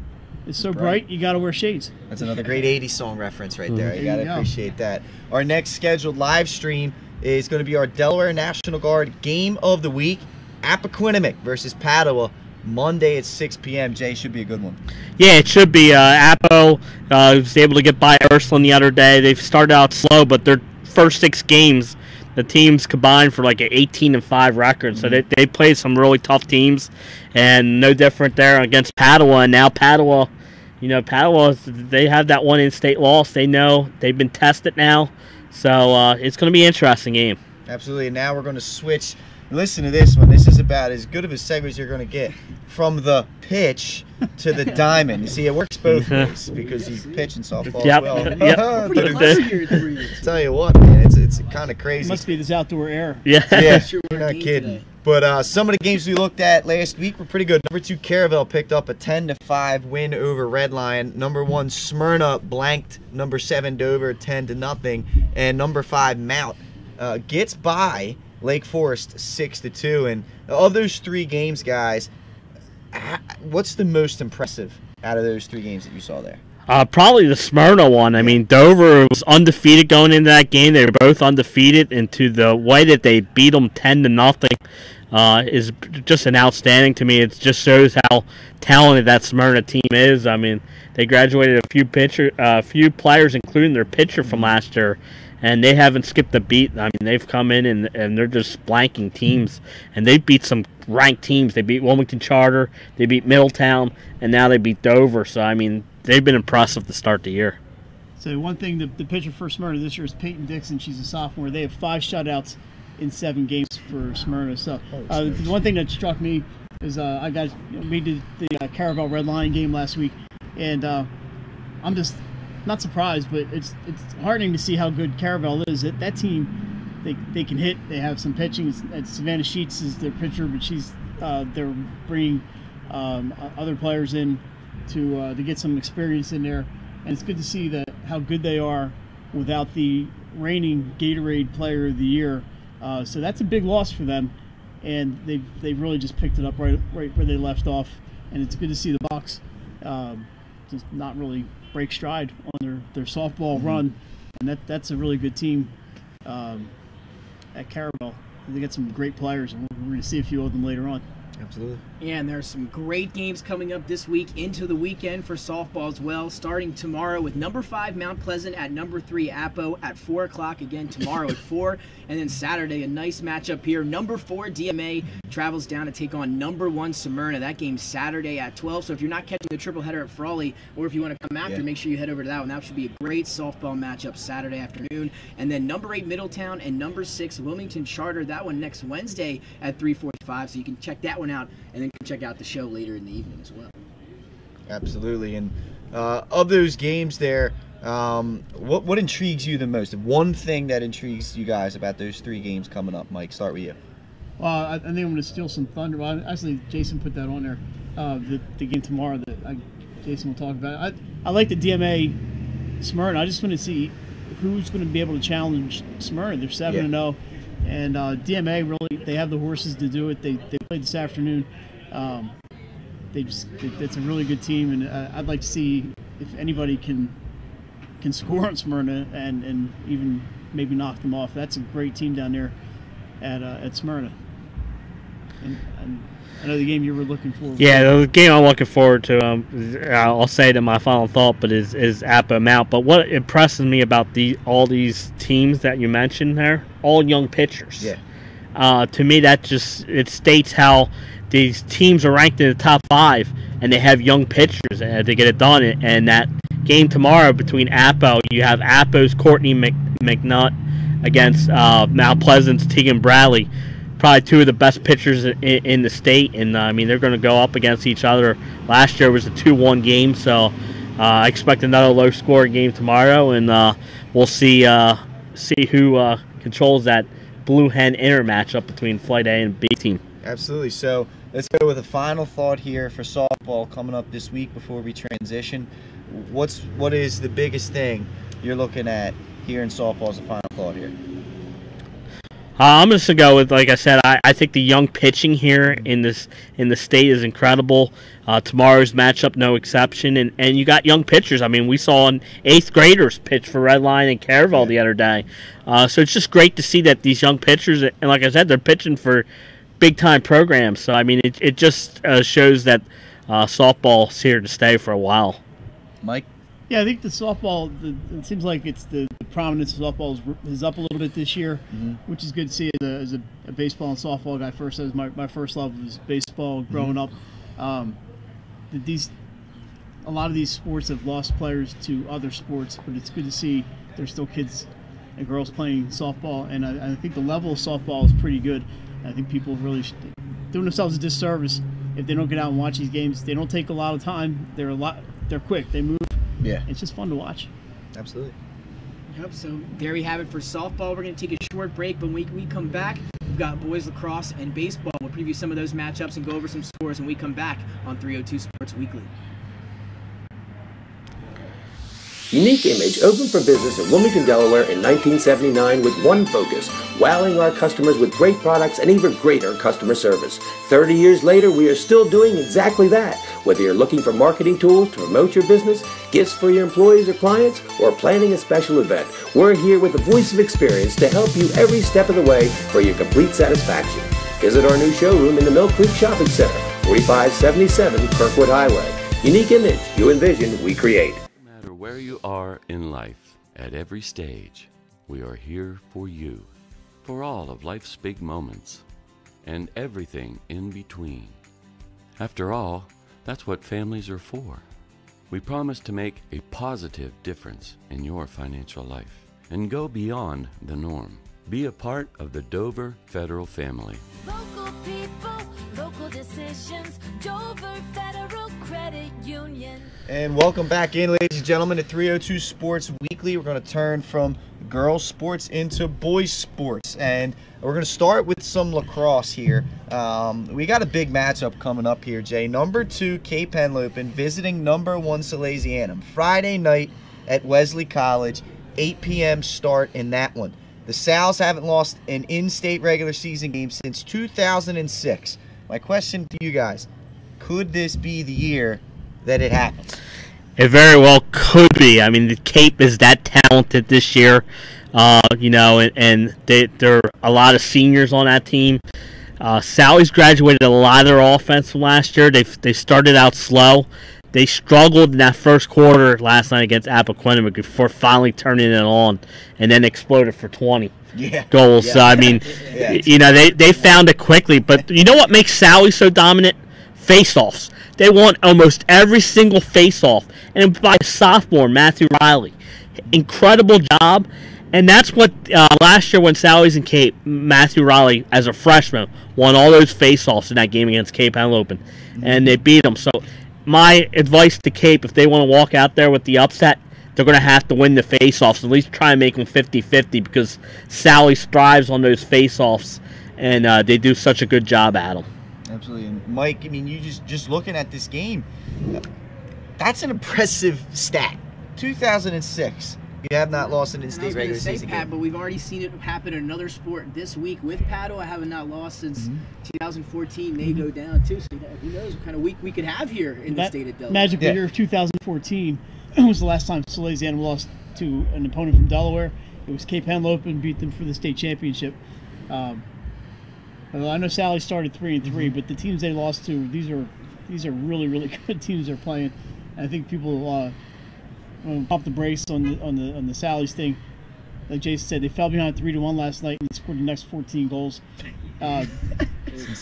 is so bright, you got to wear shades. That's another great 80s song reference right there. You got to appreciate that. Our next scheduled live stream is going to be our Delaware National Guard Game of the Week, Appoquinimink versus Padua, Monday at 6 p.m. Jay, should be a good one. Yeah, it should be. Appo was able to get by Ursuline the other day. They've started out slow, but their first 6 games, the teams combined for like an 18-5 record. So they played some really tough teams, and no different there against Padua. And now Padua, Padua, they have that one in-state loss. They know they've been tested now, so it's going to be an interesting game. Absolutely. And now we're going to switch. Listen to this one. This is about as good of a segue as you're going to get. From the pitch to the diamond. You see, it works both ways because you pitch in softball as well. Tell you what, man, it's kind of crazy. It must be this outdoor air. Yeah, you're not kidding. Today. But some of the games we looked at last week were pretty good. Number 2, Caravel picked up a 10-5 win over Red Lion. Number 1, Smyrna blanked number 7, Dover 10-0. And number 5, Mount gets by Lake Forest 6-2. And of those 3 games, guys, what's the most impressive out of those 3 games that you saw there? Probably the Smyrna one. I mean, Dover was undefeated going into that game. They were both undefeated, and to the way that they beat them 10-0 is just an outstanding to me. It just shows how talented that Smyrna team is. I mean, they graduated a few players, including their pitcher from last year, and they haven't skipped a beat. I mean, they've come in and they're just blanking teams, and they beat some ranked teams. They beat Wilmington Charter, they beat Middletown, and now they beat Dover. So, I mean, they've been impressive to start the year. So one thing, the pitcher for Smyrna this year is Peyton Dixon. She's a sophomore. They have 5 shutouts in 7 games for Smyrna. So the one thing that struck me is we did the Caravel Red Lion game last week, and I'm just not surprised, but it's heartening to see how good Caravel is. That team, they can hit. They have some pitching. Savannah Sheets is their pitcher, but they're bringing other players in to get some experience in there, and it's good to see how good they are without the reigning Gatorade Player of the Year. So that's a big loss for them, and they've really just picked it up right where they left off, and it's good to see the Bucks just not really break stride on their softball run, and that's a really good team at Caravel. They got some great players, and we're going to see a few of them later on. Absolutely. Yeah, and there's some great games coming up this week into the weekend for softball as well, starting tomorrow with number 5 Mount Pleasant at number 3 Appo at 4 o'clock again tomorrow at 4, and then Saturday a nice matchup here. Number 4 DMA travels down to take on number 1 Smyrna. That game's Saturday at 12. So if you're not catching the triple header at Frawley, or if you want to come after, make sure you head over to that one. That should be a great softball matchup Saturday afternoon. And then number 8 Middletown and number 6 Wilmington Charter. That one next Wednesday at 3:45. So you can check that one out, and then check out the show later in the evening as well. Absolutely. And of those games there, what intrigues you the most? One thing that intrigues you guys about those 3 games coming up. Mike, start with you. Well, I think I'm going to steal some thunder. Well, actually, Jason put that on there. The game tomorrow that Jason will talk about. I like the DMA Smyrna. I just want to see who's going to be able to challenge Smyrna. They're 7-0. And DMA, really, they have the horses to do it. They played this afternoon. It's a really good team, and I'd like to see if anybody can score on Smyrna and even maybe knock them off. That's a great team down there at Smyrna. And I know the game you were looking for. Yeah, the game I'm looking forward to, I'll say it in my final thought, but is Appo Mount. But what impresses me about all these teams that you mentioned there, all young pitchers. Yeah. to me, that just it states how these teams are ranked in the top 5, and they have young pitchers to get it done. And that game tomorrow between Appo, you have Appo's Courtney McNutt against Mount Pleasant's Tegan Bradley, probably 2 of the best pitchers in the state. And I mean, they're going to go up against each other. Last year was a 2-1 game, so I expect another low-scoring game tomorrow, and we'll see who controls that Blue Hen Inter matchup between Flight A and B team. Absolutely. So let's go with a final thought here for softball coming up this week before we transition. What is the biggest thing you're looking at here in softball as a final thought here? I'm just going to go with, like I said, I think the young pitching here in the state is incredible. Tomorrow's matchup, no exception. And you got young pitchers. I mean, we saw 8th graders pitch for Redline and Caravel the other day. So it's just great to see that these young pitchers, and like I said, they're pitching for big-time programs. So, I mean, it just shows that softball's here to stay for a while. Mike? Yeah, I think the softball, it seems like it's the prominence of softball is up a little bit this year, which is good to see as a baseball and softball guy. First, that was my first love was baseball growing up. A lot of these sports have lost players to other sports, but it's good to see there's still kids and girls playing softball, and I think the level of softball is pretty good. I think people really doing themselves a disservice if they don't get out and watch these games. They don't take a lot of time. They're quick. They move. Yeah. It's just fun to watch. Absolutely. Yep, so there we have it for softball. We're going to take a short break, but when we come back, we've got boys lacrosse and baseball. We'll preview some of those matchups and go over some scores when we come back on 302 Sports Weekly. Unique Image opened for business in Wilmington, Delaware in 1979 with one focus, wowing our customers with great products and even greater customer service. 30 years later, we are still doing exactly that. Whether you're looking for marketing tools to promote your business, gifts for your employees or clients, or planning a special event, we're here with the voice of experience to help you every step of the way for your complete satisfaction. Visit our new showroom in the Mill Creek Shopping Center, 4577 Kirkwood Highway. Unique Image, you envision, we create. Where you are in life, at every stage, we are here for you, for all of life's big moments, and everything in between. After all, that's what families are for. We promise to make a positive difference in your financial life and go beyond the norm. Be a part of the Dover Federal family. Local people, local decisions, Dover Federal Credit Union. And welcome back in, ladies and gentlemen, to 302 Sports Weekly. We're going to turn from girls sports into boys sports, and we're going to start with some lacrosse here. We got a big matchup coming up here, Jay. Number 2 Cape Henlopen visiting number 1 Salesianum. Friday night at Wesley College, 8 p.m. start in that one. The Sals haven't lost an in-state regular season game since 2006. My question to you guys, could this be the year that it happens? It very well could be. I mean, the Cape is that talented this year, and there are a lot of seniors on that team. Sally's graduated a lot of their offense from last year. They started out slow. They struggled in that first quarter last night against Appoquinimink before finally turning it on, and then exploded for 20 goals. Yeah. So, I mean, they found it quickly. But you know what makes Sally so dominant? Face-offs. They won almost every single face-off. And by sophomore, Matthew Riley. Incredible job. And that's what last year when Sally's in Cape, Matthew Riley, as a freshman, won all those face-offs in that game against Cape Henlopen. And they beat them. So my advice to Cape, if they want to walk out there with the upset, they're going to have to win the face-offs. At least try and make them 50-50 because Sally strives on those face-offs, and they do such a good job at them. Absolutely. And Mike, I mean, you just looking at this game, that's an impressive stat. 2006. You have not lost an in-state regular season game. But we've already seen it happen in another sport this week with paddle. I have not lost since 2014. They go down too. So who knows what kind of week we could have here in the state of Delaware. Magic year of 2014 was the last time Salesian lost to an opponent from Delaware. It was Cape Henlopen beat them for the state championship. I know Sally started 3-3, but the teams they lost to, these are really, really good teams they're playing. And I think people pump the brakes on the Sally's thing. Like Jason said, they fell behind 3-1 last night and scored the next 14 goals.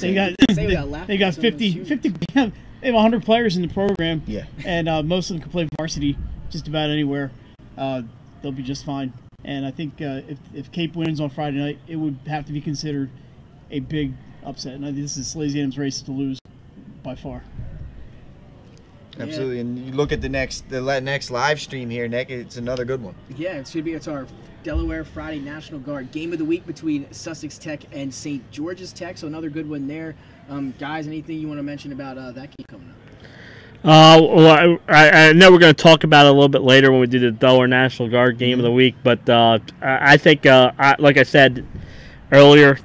They got 50 they have 100 players in the program. Yeah. And most of them can play varsity just about anywhere. They'll be just fine. And I think if Cape wins on Friday night, it would have to be considered a big upset. And I think this is Lazy Adams' race to lose by far. Absolutely, and you look at the next live stream here, Nick. It's another good one. Yeah, it's our Delaware Friday National Guard game of the week between Sussex Tech and St. George's Tech. So another good one there. Guys, anything you want to mention about that game coming up? Well, I know we're going to talk about it a little bit later when we do the Delaware National Guard game of the week, but I think, like I said earlier,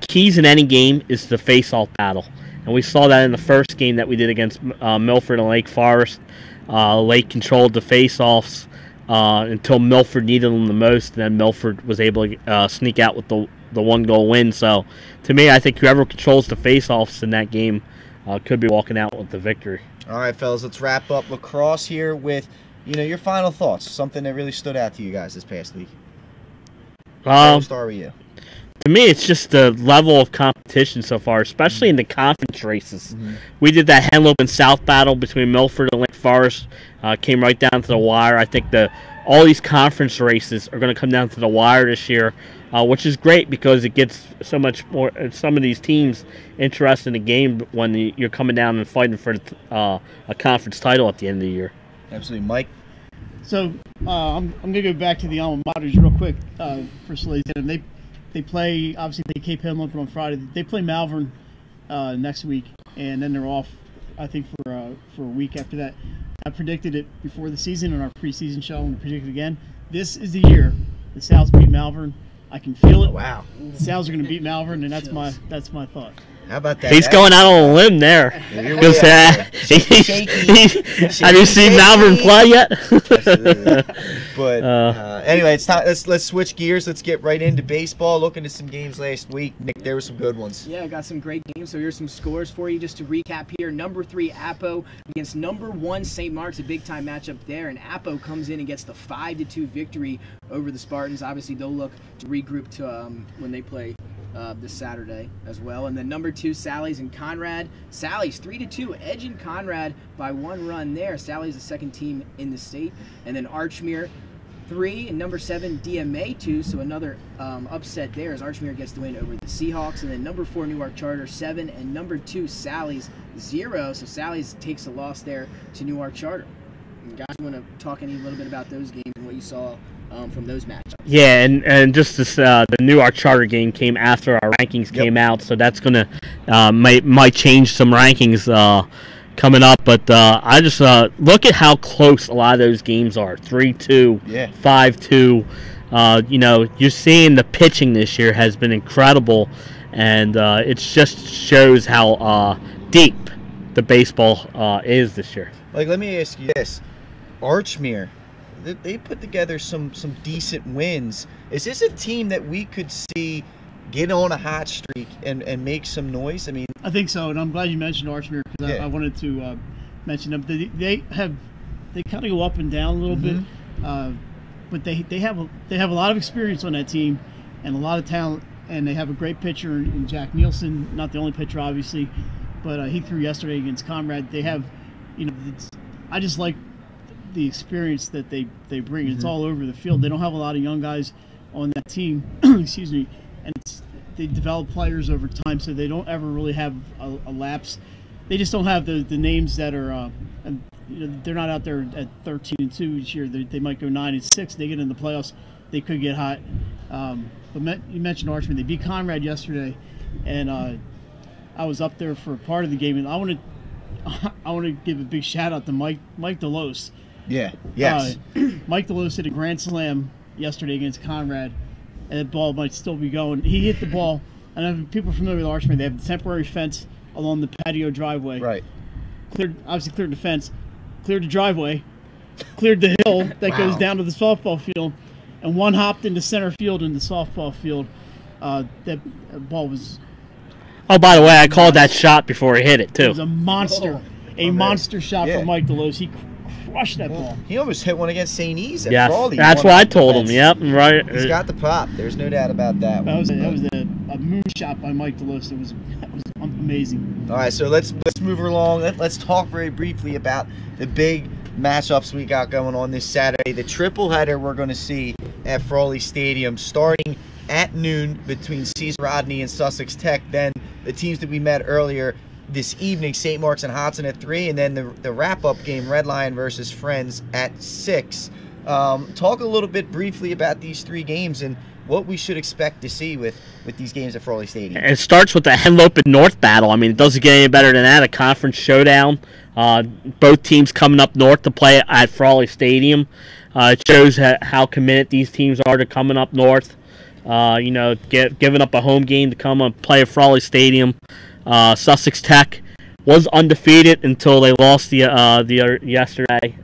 keys in any game is the face-off battle. And we saw that in the first game that we did against Milford and Lake Forest. Lake controlled the face-offs until Milford needed them the most, and then Milford was able to sneak out with the one-goal win. So, to me, I think whoever controls the face-offs in that game could be walking out with the victory. All right, fellas, let's wrap up lacrosse here with, your final thoughts. Something that really stood out to you guys this past week. I'll start with you. To me, it's just the level of competition so far, especially in the conference races. We did that Henlope and South battle between Milford and Lake Forest. Came right down to the wire. I think all these conference races are going to come down to the wire this year, which is great because it gets so much more. Some of these teams interested in the game when you're coming down and fighting for a conference title at the end of the year. Absolutely, Mike. So I'm going to go back to the alma maters real quick for Slazy. And they play, obviously, they Cape Henlope on Friday. They play Malvern next week, and then they're off, I think, for a week after that. I predicted it before the season in our preseason show, and I predicted again. This is the year the Sal's beat Malvern. I can feel it. Wow. The Sal's are going to beat Malvern, and that's my thought. How about that? He's going out on a limb there. Have you seen Malvern play yet? But anyway, it's time. Let's switch gears. Let's get right into baseball. Looking at some games last week, Nick, there were some good ones. Yeah, I got some great games. So here's some scores for you just to recap here. Number 3 Apo against number 1 St. Mark's, a big time matchup there, and Apo comes in and gets the 5-2 victory over the Spartans. Obviously, they'll look to regroup to when they play this Saturday as well. And then number 2 Sally's and Conrad. Sally's 3-2 edging Conrad by 1 run there. Sally's the second team in the state. And then Archmere 3 and number 7 DMA 2, so another upset there as Archmere gets the win over the Seahawks. And then number 4 Newark Charter 7 and number 2 Sally's 0, so Sally's takes a loss there to Newark Charter. And guys, you want to talk a little bit about those games and what you saw from those matchups? Yeah, and just this, the Newark Charter game came after our rankings came out, so that's gonna might change some rankings coming up. But I just look at how close a lot of those games are: 3-2, 5-2. You're seeing the pitching this year has been incredible, and it just shows how deep the baseball is this year. Like, let me ask you this: Archmere, they put together some decent wins. Is this a team that we could see get on a hot streak and make some noise? I mean, I think so, and I'm glad you mentioned Archmere because I wanted to mention them. They kind of go up and down a little bit, but they have a lot of experience on that team and a lot of talent, and they have a great pitcher in Jack Nielsen. Not the only pitcher, obviously, but he threw yesterday against Conrad. They have, I just like the experience that they bring. It's all over the field. They don't have a lot of young guys on that team. Excuse me. And they develop players over time, so they don't ever really have a lapse. They just don't have the names that are. They're not out there at 13-2 each year. They might go 9-6. They get in the playoffs. They could get hot. But you mentioned Archman. They beat Conrad yesterday, and I was up there for a part of the game, and I want to give a big shout out to Mike Delos. Yeah. Yes. Mike Delos hit a grand slam yesterday against Conrad, and that ball might still be going. He hit the ball, and if people are familiar with Archman, they have the temporary fence along the patio driveway. Right. Cleared the fence, cleared the driveway, cleared the hill that goes down to the softball field, and one hopped into center field in the softball field. That ball was. Oh, by the way, I called that shot before he hit it too. It was a monster, monster shot from Mike Delos. He crushed that ball. He almost hit one against St. E's at Yeah, Frawley. that's what I told him. Yep, right. He's got the pop. There's no doubt about that. That was a moonshot by Mike DeLosa. That was amazing. All right, so let's move along. Let's talk very briefly about the big matchups we got going on this Saturday. The triple header we're going to see at Frawley Stadium starting at noon between Cesar Rodney and Sussex Tech. Then the teams that we met earlier this evening, St. Mark's and Hodgson at 3, and then the wrap-up game, Red Lion versus Friends at 6. Talk a little bit briefly about these 3 games and what we should expect to see with these games at Frawley Stadium. It starts with the Henlopen North battle. I mean, it doesn't get any better than that, a conference showdown. Both teams coming up north to play at Frawley Stadium. It shows how committed these teams are to coming up north. Giving up a home game to come and play at Frawley Stadium. Sussex Tech was undefeated until they lost the yesterday.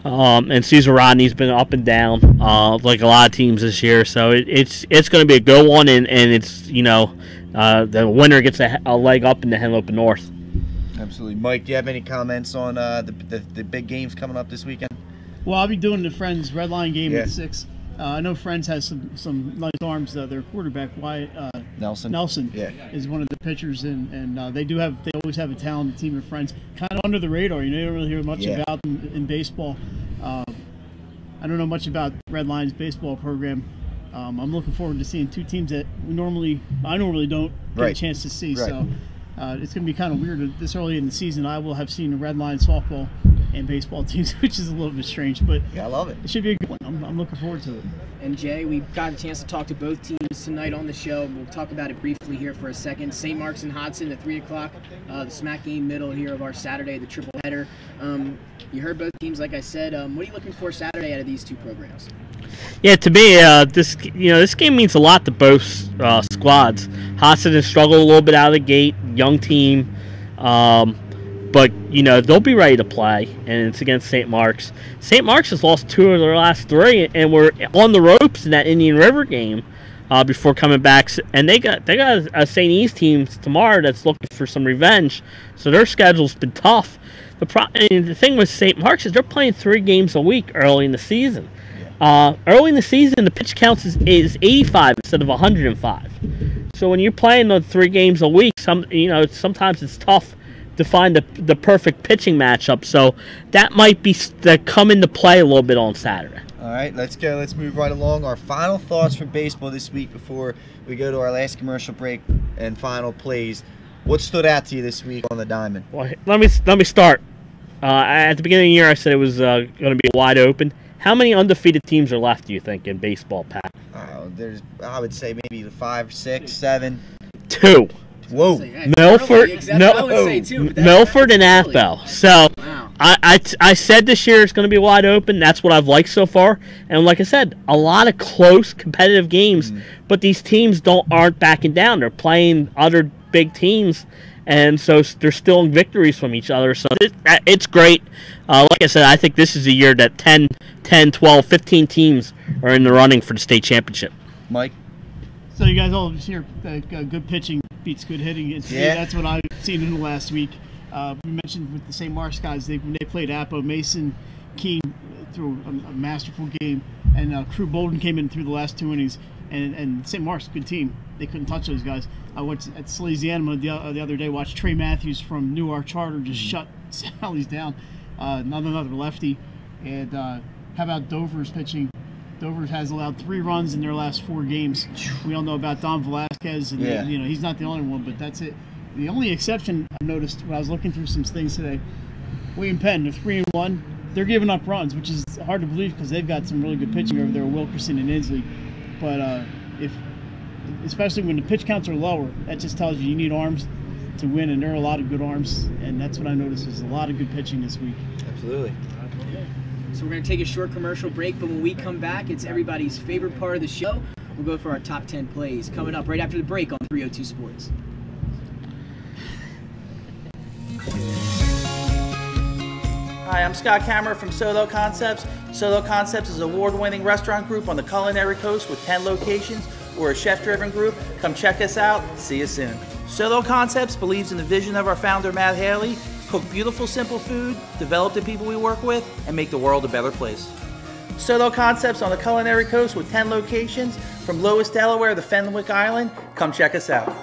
And Cesar Rodney's been up and down like a lot of teams this year. So it's going to be a good one, and it's the winner gets a leg up in the Henlopen North. Absolutely, Mike. Do you have any comments on the big games coming up this weekend? Well, I'll be doing the Friends Red Lion game at 6. I know Friends has some nice arms. Their quarterback Wyatt Nelson is one of the pitchers, and they always have a talented team of Friends. Kind of under the radar, you don't really hear much about them in baseball. I don't know much about Red Lion's baseball program. I'm looking forward to seeing 2 teams that I normally don't get a chance to see. Right. So it's going to be kind of weird this early in the season. I will have seen the Red Lion softball and baseball teams, which is a little bit strange, but I love it. It should be a good one. I'm looking forward to it. And Jay, we got a chance to talk to both teams tonight on the show. We'll talk about it briefly here for a second. St. Mark's and Hodgson at 3 o'clock, the smack game middle here of our Saturday, the triple header. You heard both teams, like I said. What are you looking for Saturday out of these 2 programs? Yeah, to me, this game means a lot to both squads. Hodgson has struggled a little bit out of the gate, young team. But, they'll be ready to play, and it's against St. Mark's. St. Mark's has lost 2 of their last 3, and we're on the ropes in that Indian River game before coming back. And they got a St. E's team tomorrow that's looking for some revenge, so their schedule's been tough. The thing with St. Mark's is they're playing 3 games a week early in the season. Early in the season, the pitch count is 85 instead of 105. So when you're playing the 3 games a week, sometimes it's tough to find the perfect pitching matchup. So that might come into play a little bit on Saturday. All right, let's go. Let's move right along. Our final thoughts for baseball this week before we go to our last commercial break and final plays. What stood out to you this week on the diamond? Well, let me start. At the beginning of the year, I said it was going to be wide open. How many undefeated teams are left, do you think, in baseball, Pat? I would say maybe 5, 6, 7. 2. Whoa. Milford and Athol. So I said this year it's going to be wide open. That's what I've liked so far. And like I said, a lot of close competitive games, but these teams aren't backing down. They're playing other big teams, and so they're stealing victories from each other. So it's great. Like I said, I think this is a year that 10, 12, 15 teams are in the running for the state championship. Mike? So you guys all hear that good pitching beats good hitting. That's what I've seen in the last week. We mentioned with the St. Mark's guys, when they played Apo, Mason Keene threw a masterful game, and Crew Bolden came in through the last 2 innings, and St. Mark's, good team. They couldn't touch those guys. I went at Salesianima the other day, watched Trey Matthews from Newark Charter just shut Sally's down. Another lefty. And how about Dover's pitching? Dover has allowed 3 runs in their last 4 games. We all know about Don Velasquez, and he's not the only one, but that's it. The only exception I noticed when I was looking through some things today, William Penn, they're 3-1. They're giving up runs, which is hard to believe because they've got some really good pitching over there, Wilkerson and Inslee. But especially when the pitch counts are lower, that just tells you need arms to win, and there are a lot of good arms, and that's what I noticed is a lot of good pitching this week. Absolutely. So we're going to take a short commercial break, but when we come back, it's everybody's favorite part of the show. We'll go for our top 10 plays coming up right after the break on 302 Sports. Hi, I'm Scott Kammerer from Solo Concepts. Solo Concepts is an award-winning restaurant group on the culinary coast with 10 locations. We're a chef-driven group. Come check us out. See you soon. Solo Concepts believes in the vision of our founder, Matt Haley. Cook beautiful, simple food, develop the people we work with, and make the world a better place. Solo Concepts on the culinary coast with 10 locations. From Lois, Delaware to Fenwick Island, come check us out.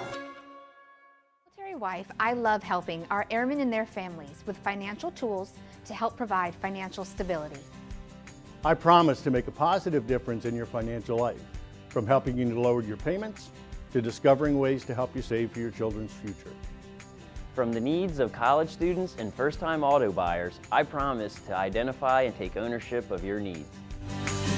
Military wife, I love helping our airmen and their families with financial tools to help provide financial stability. I promise to make a positive difference in your financial life, from helping you to lower your payments to discovering ways to help you save for your children's future. From the needs of college students and first-time auto buyers, I promise to identify and take ownership of your needs.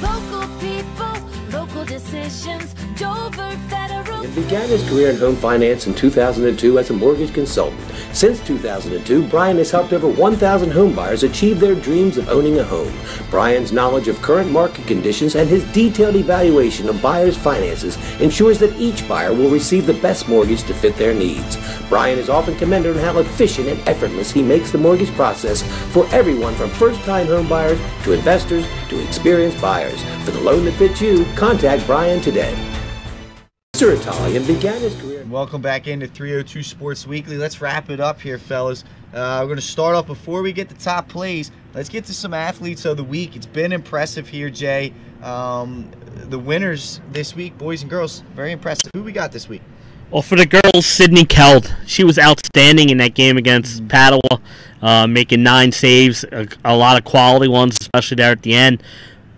Local people, local decisions, Dover Federal. He began his career in home finance in 2002 as a mortgage consultant. Since 2002, Brian has helped over 1,000 home buyers achieve their dreams of owning a home. Brian's knowledge of current market conditions and his detailed evaluation of buyers' finances ensures that each buyer will receive the best mortgage to fit their needs. Brian is often commended on how efficient and effortless he makes the mortgage process for everyone from first-time home buyers to investors to experienced buyers. For the loan that fits you, contact Brian today. Mr. Italian began his career. Welcome back into 302 Sports Weekly. Let's wrap it up here, fellas. We're going to start off before we get to top plays. Let's get to some athletes of the week. It's been impressive here, Jay. The winners this week, boys and girls, very impressive. Who we got this week? Well, for the girls, Sydney Keld. She was outstanding in that game against Padua, making 9 saves, a lot of quality ones, especially there at the end.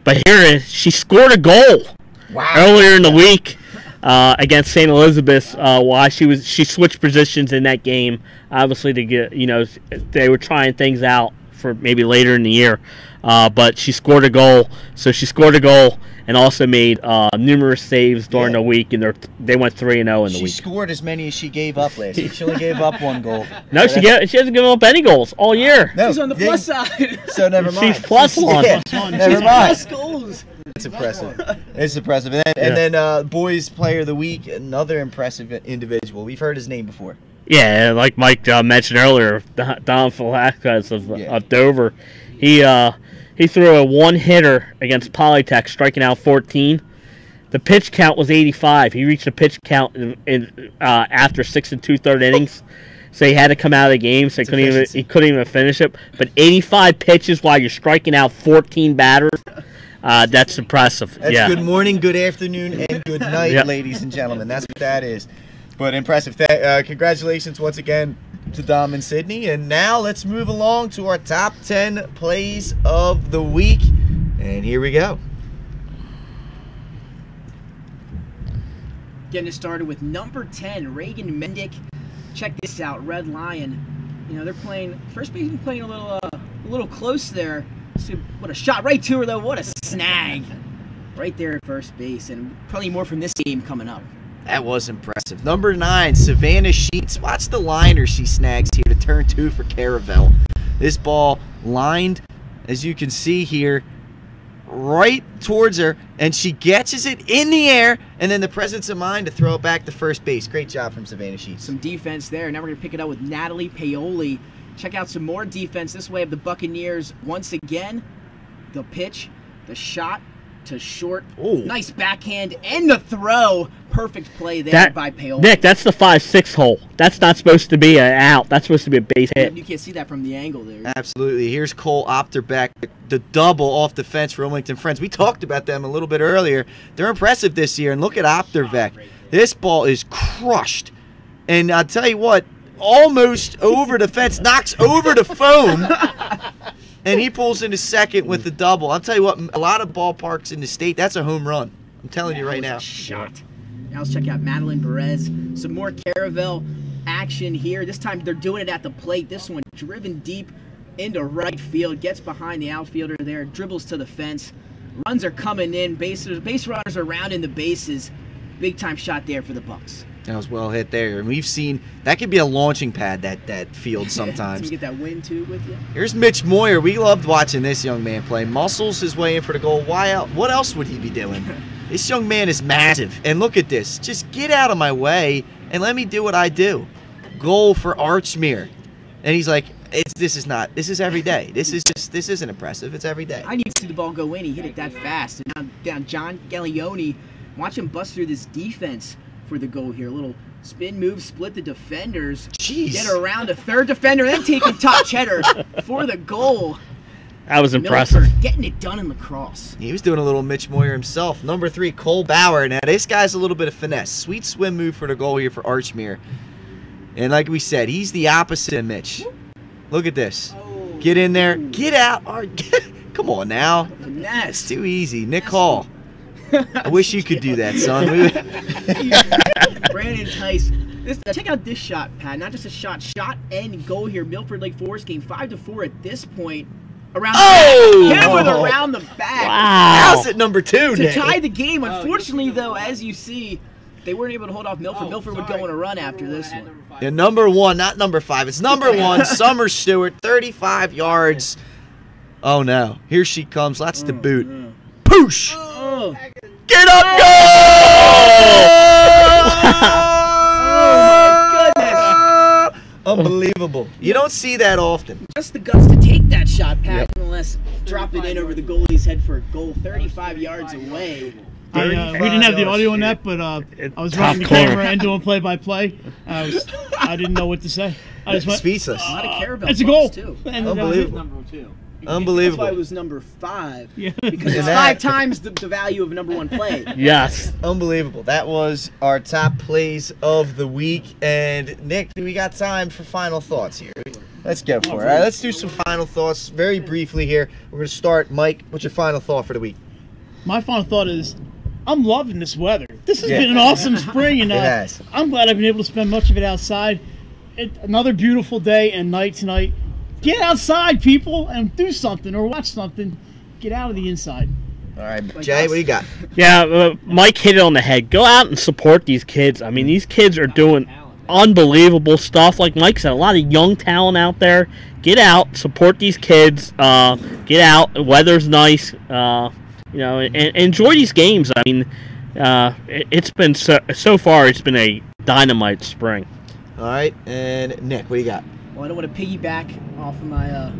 But here, she scored a goal earlier in the week against St. Elizabeth's. Why she switched positions in that game, obviously to get, they were trying things out for maybe later in the year. But she scored a goal. So she scored a goal and also made numerous saves during the week, and they went 3-0 in the week. She scored as many as she gave up last week. She only gave up 1 goal. No, she hasn't given up any goals all year. No, She's on the plus side. So never mind. She's plus one. Never mind. Plus goals. It's impressive. It's impressive. And then boys player of the week, another impressive individual. We've heard his name before. Yeah, like Mike mentioned earlier, Don Velasquez of Dover. He threw a 1-hitter against Polytech, striking out 14. The pitch count was 85. He reached a pitch count after 6 2/3 innings, so he had to come out of the game. So he couldn't even finish it. But 85 pitches while you're striking out 14 batters. That's impressive. That's good morning, good afternoon, and good night, ladies and gentlemen. That's what that is. But impressive. Congratulations once again to Dom and Sydney. And now let's move along to our top 10 plays of the week. And here we go. Getting it started with number 10, Reagan Mendick. Check this out, Red Lion. They're playing, first baseman playing a little close there. So, what a shot right to her, though. What a snag. Right there at first base. And probably more from this game coming up. That was impressive. Number 9, Savannah Sheets. Watch the liner she snags here to turn 2 for Caravel. This ball lined, as you can see here, right towards her, and she catches it in the air, and then the presence of mind to throw it back to first base. Great job from Savannah Sheets. Some defense there. Now we're going to pick it up with Natalie Paoli. Check out some more defense this way of the Buccaneers. Once again, the pitch, the shot to short. Ooh. Nice backhand and the throw. Perfect play there by Paoli. Nick, that's the 5-6 hole. That's not supposed to be an out. That's supposed to be a base hit. You can't see that from the angle there. Absolutely. Here's Cole Opterbeck, the double off the fence for Wilmington Friends. We talked about them a little bit earlier. They're impressive this year, and look at Opterbeck. This ball is crushed. And I'll tell you what, almost over the fence, knocks over the foam, and he pulls into second with the double. I'll tell you what, a lot of ballparks in the state, that's a home run. I'm telling you right now. Shot. Now let's check out Madeline Perez. Some more Caravel action here. This time they're doing it at the plate. This one driven deep into right field. Gets behind the outfielder there. Dribbles to the fence. Runs are coming in. Base runners are rounding the bases. Big time shot there for the Bucks. That was well hit there. And we've seen that could be a launching pad, that field sometimes. You get that wind too with you. Here's Mitch Moyer. We loved watching this young man play. Muscles his way in for the goal. What else would he be doing? This young man is massive. And look at this. Just get out of my way and let me do what I do. Goal for Archmere. And he's like, this is every day. This isn't impressive. It's every day. I need to see the ball go in. He hit it that fast. And now John Gallioni, watch him bust through this defense for the goal here. A little spin move, split the defenders. Jeez. Get around a third defender, then taking top cheddar for the goal. That was impressive. Milford getting it done in lacrosse. He was doing a little Mitch Moyer himself. Number 3, Cole Bauer. Now, this guy's a little bit of finesse. Sweet swim move for the goal here for Archmere. And like we said, he's the opposite of Mitch. Look at this. Get in there. Get out. Come on now. Finesse. It's too easy. Nick Hall. I wish you could do that, son. Brandon Tice. Check out this shot, Pat. Not just a shot and goal here. Milford Lake Forest game 5-4 at this point. Around the back. Hit with around the back. Wow. How's it number 2, to Nick? tie the game. Unfortunately, though, as you see, they weren't able to hold off Milford. Milford would go on a run after this one. Yeah, number 1, not number 5. It's number 1, Summer Stewart, 35 yards. Oh, no. Here she comes. That's the boot. Poosh! Get up, go! Oh, my goodness. Unbelievable. You don't see that often. Just the guts to take that shot, Pat, nonetheless. Drop it in over the goalie's head for a goal 35 yards away. We didn't have the audio on that, but I was running the camera and doing play-by-play. I didn't know what to say. I just went, speechless. A lot of Caravel it's a goal. Too. And Unbelievable. Number 2. Unbelievable. That's why it was number 5. Yeah. Because it's 5 times the value of number 1 play. Yes. Unbelievable. That was our top plays of the week. And Nick, we got time for final thoughts here. Let's go for it. All right, let's do some final thoughts very briefly here. We're going to start. Mike, what's your final thought for the week? My final thought is, I'm loving this weather. This has been an awesome spring, and It has. I'm glad I've been able to spend much of it outside. Another beautiful day and night tonight. Get outside, people, and do something or watch something. Get out of the inside. All right, Jay, what do you got? Yeah, Mike hit it on the head. Go out and support these kids. I mean, these kids are doing unbelievable stuff. Like Mike said, a lot of young talent out there. Get out, support these kids. Get out. The weather's nice. And enjoy these games. I mean, it's been so far. It's been a dynamite spring. All right, and Nick, what do you got? Well, I don't want to piggyback off of my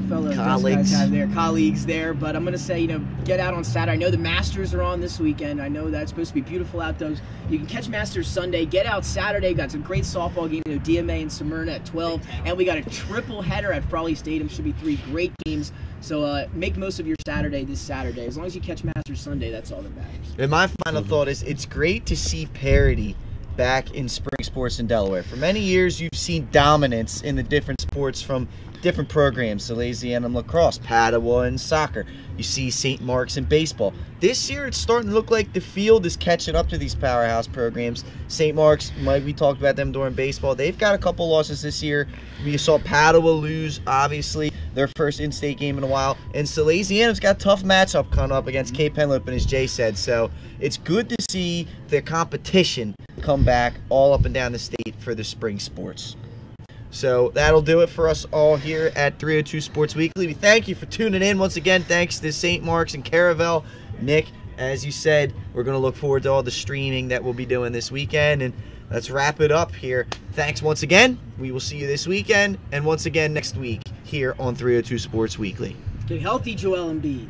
fellow colleagues there, but I'm going to say, get out on Saturday. I know the Masters are on this weekend. I know that's supposed to be beautiful outdoors. You can catch Masters Sunday. Get out Saturday. Got some great softball games. DMA and Smyrna at 12, and we got a triple header at Frawley Stadium. Should be 3 great games. So make most of your Saturday this Saturday. As long as you catch Masters Sunday, that's all that matters. And my final thought is, it's great to see parity back in spring sports in Delaware. For many years, you've seen dominance in the different sports from different programs, Salesianum lacrosse, Padua, and soccer. You see St. Mark's in baseball. This year, it's starting to look like the field is catching up to these powerhouse programs. St. Mark's, we talked about them during baseball. They've got a couple losses this year. We saw Padua lose, obviously, their first in-state game in a while. And Salesianum's got a tough matchup coming up against Cape Henlopen, as Jay said. So it's good to see the competition come back all up and down the state for the spring sports. So that'll do it for us all here at 302 Sports Weekly. We thank you for tuning in once again. Thanks to St. Mark's and Caravel. Nick, as you said, we're going to look forward to all the streaming that we'll be doing this weekend. And let's wrap it up here. Thanks once again. We will see you this weekend and once again next week here on 302 Sports Weekly. Get healthy, Joel Embiid.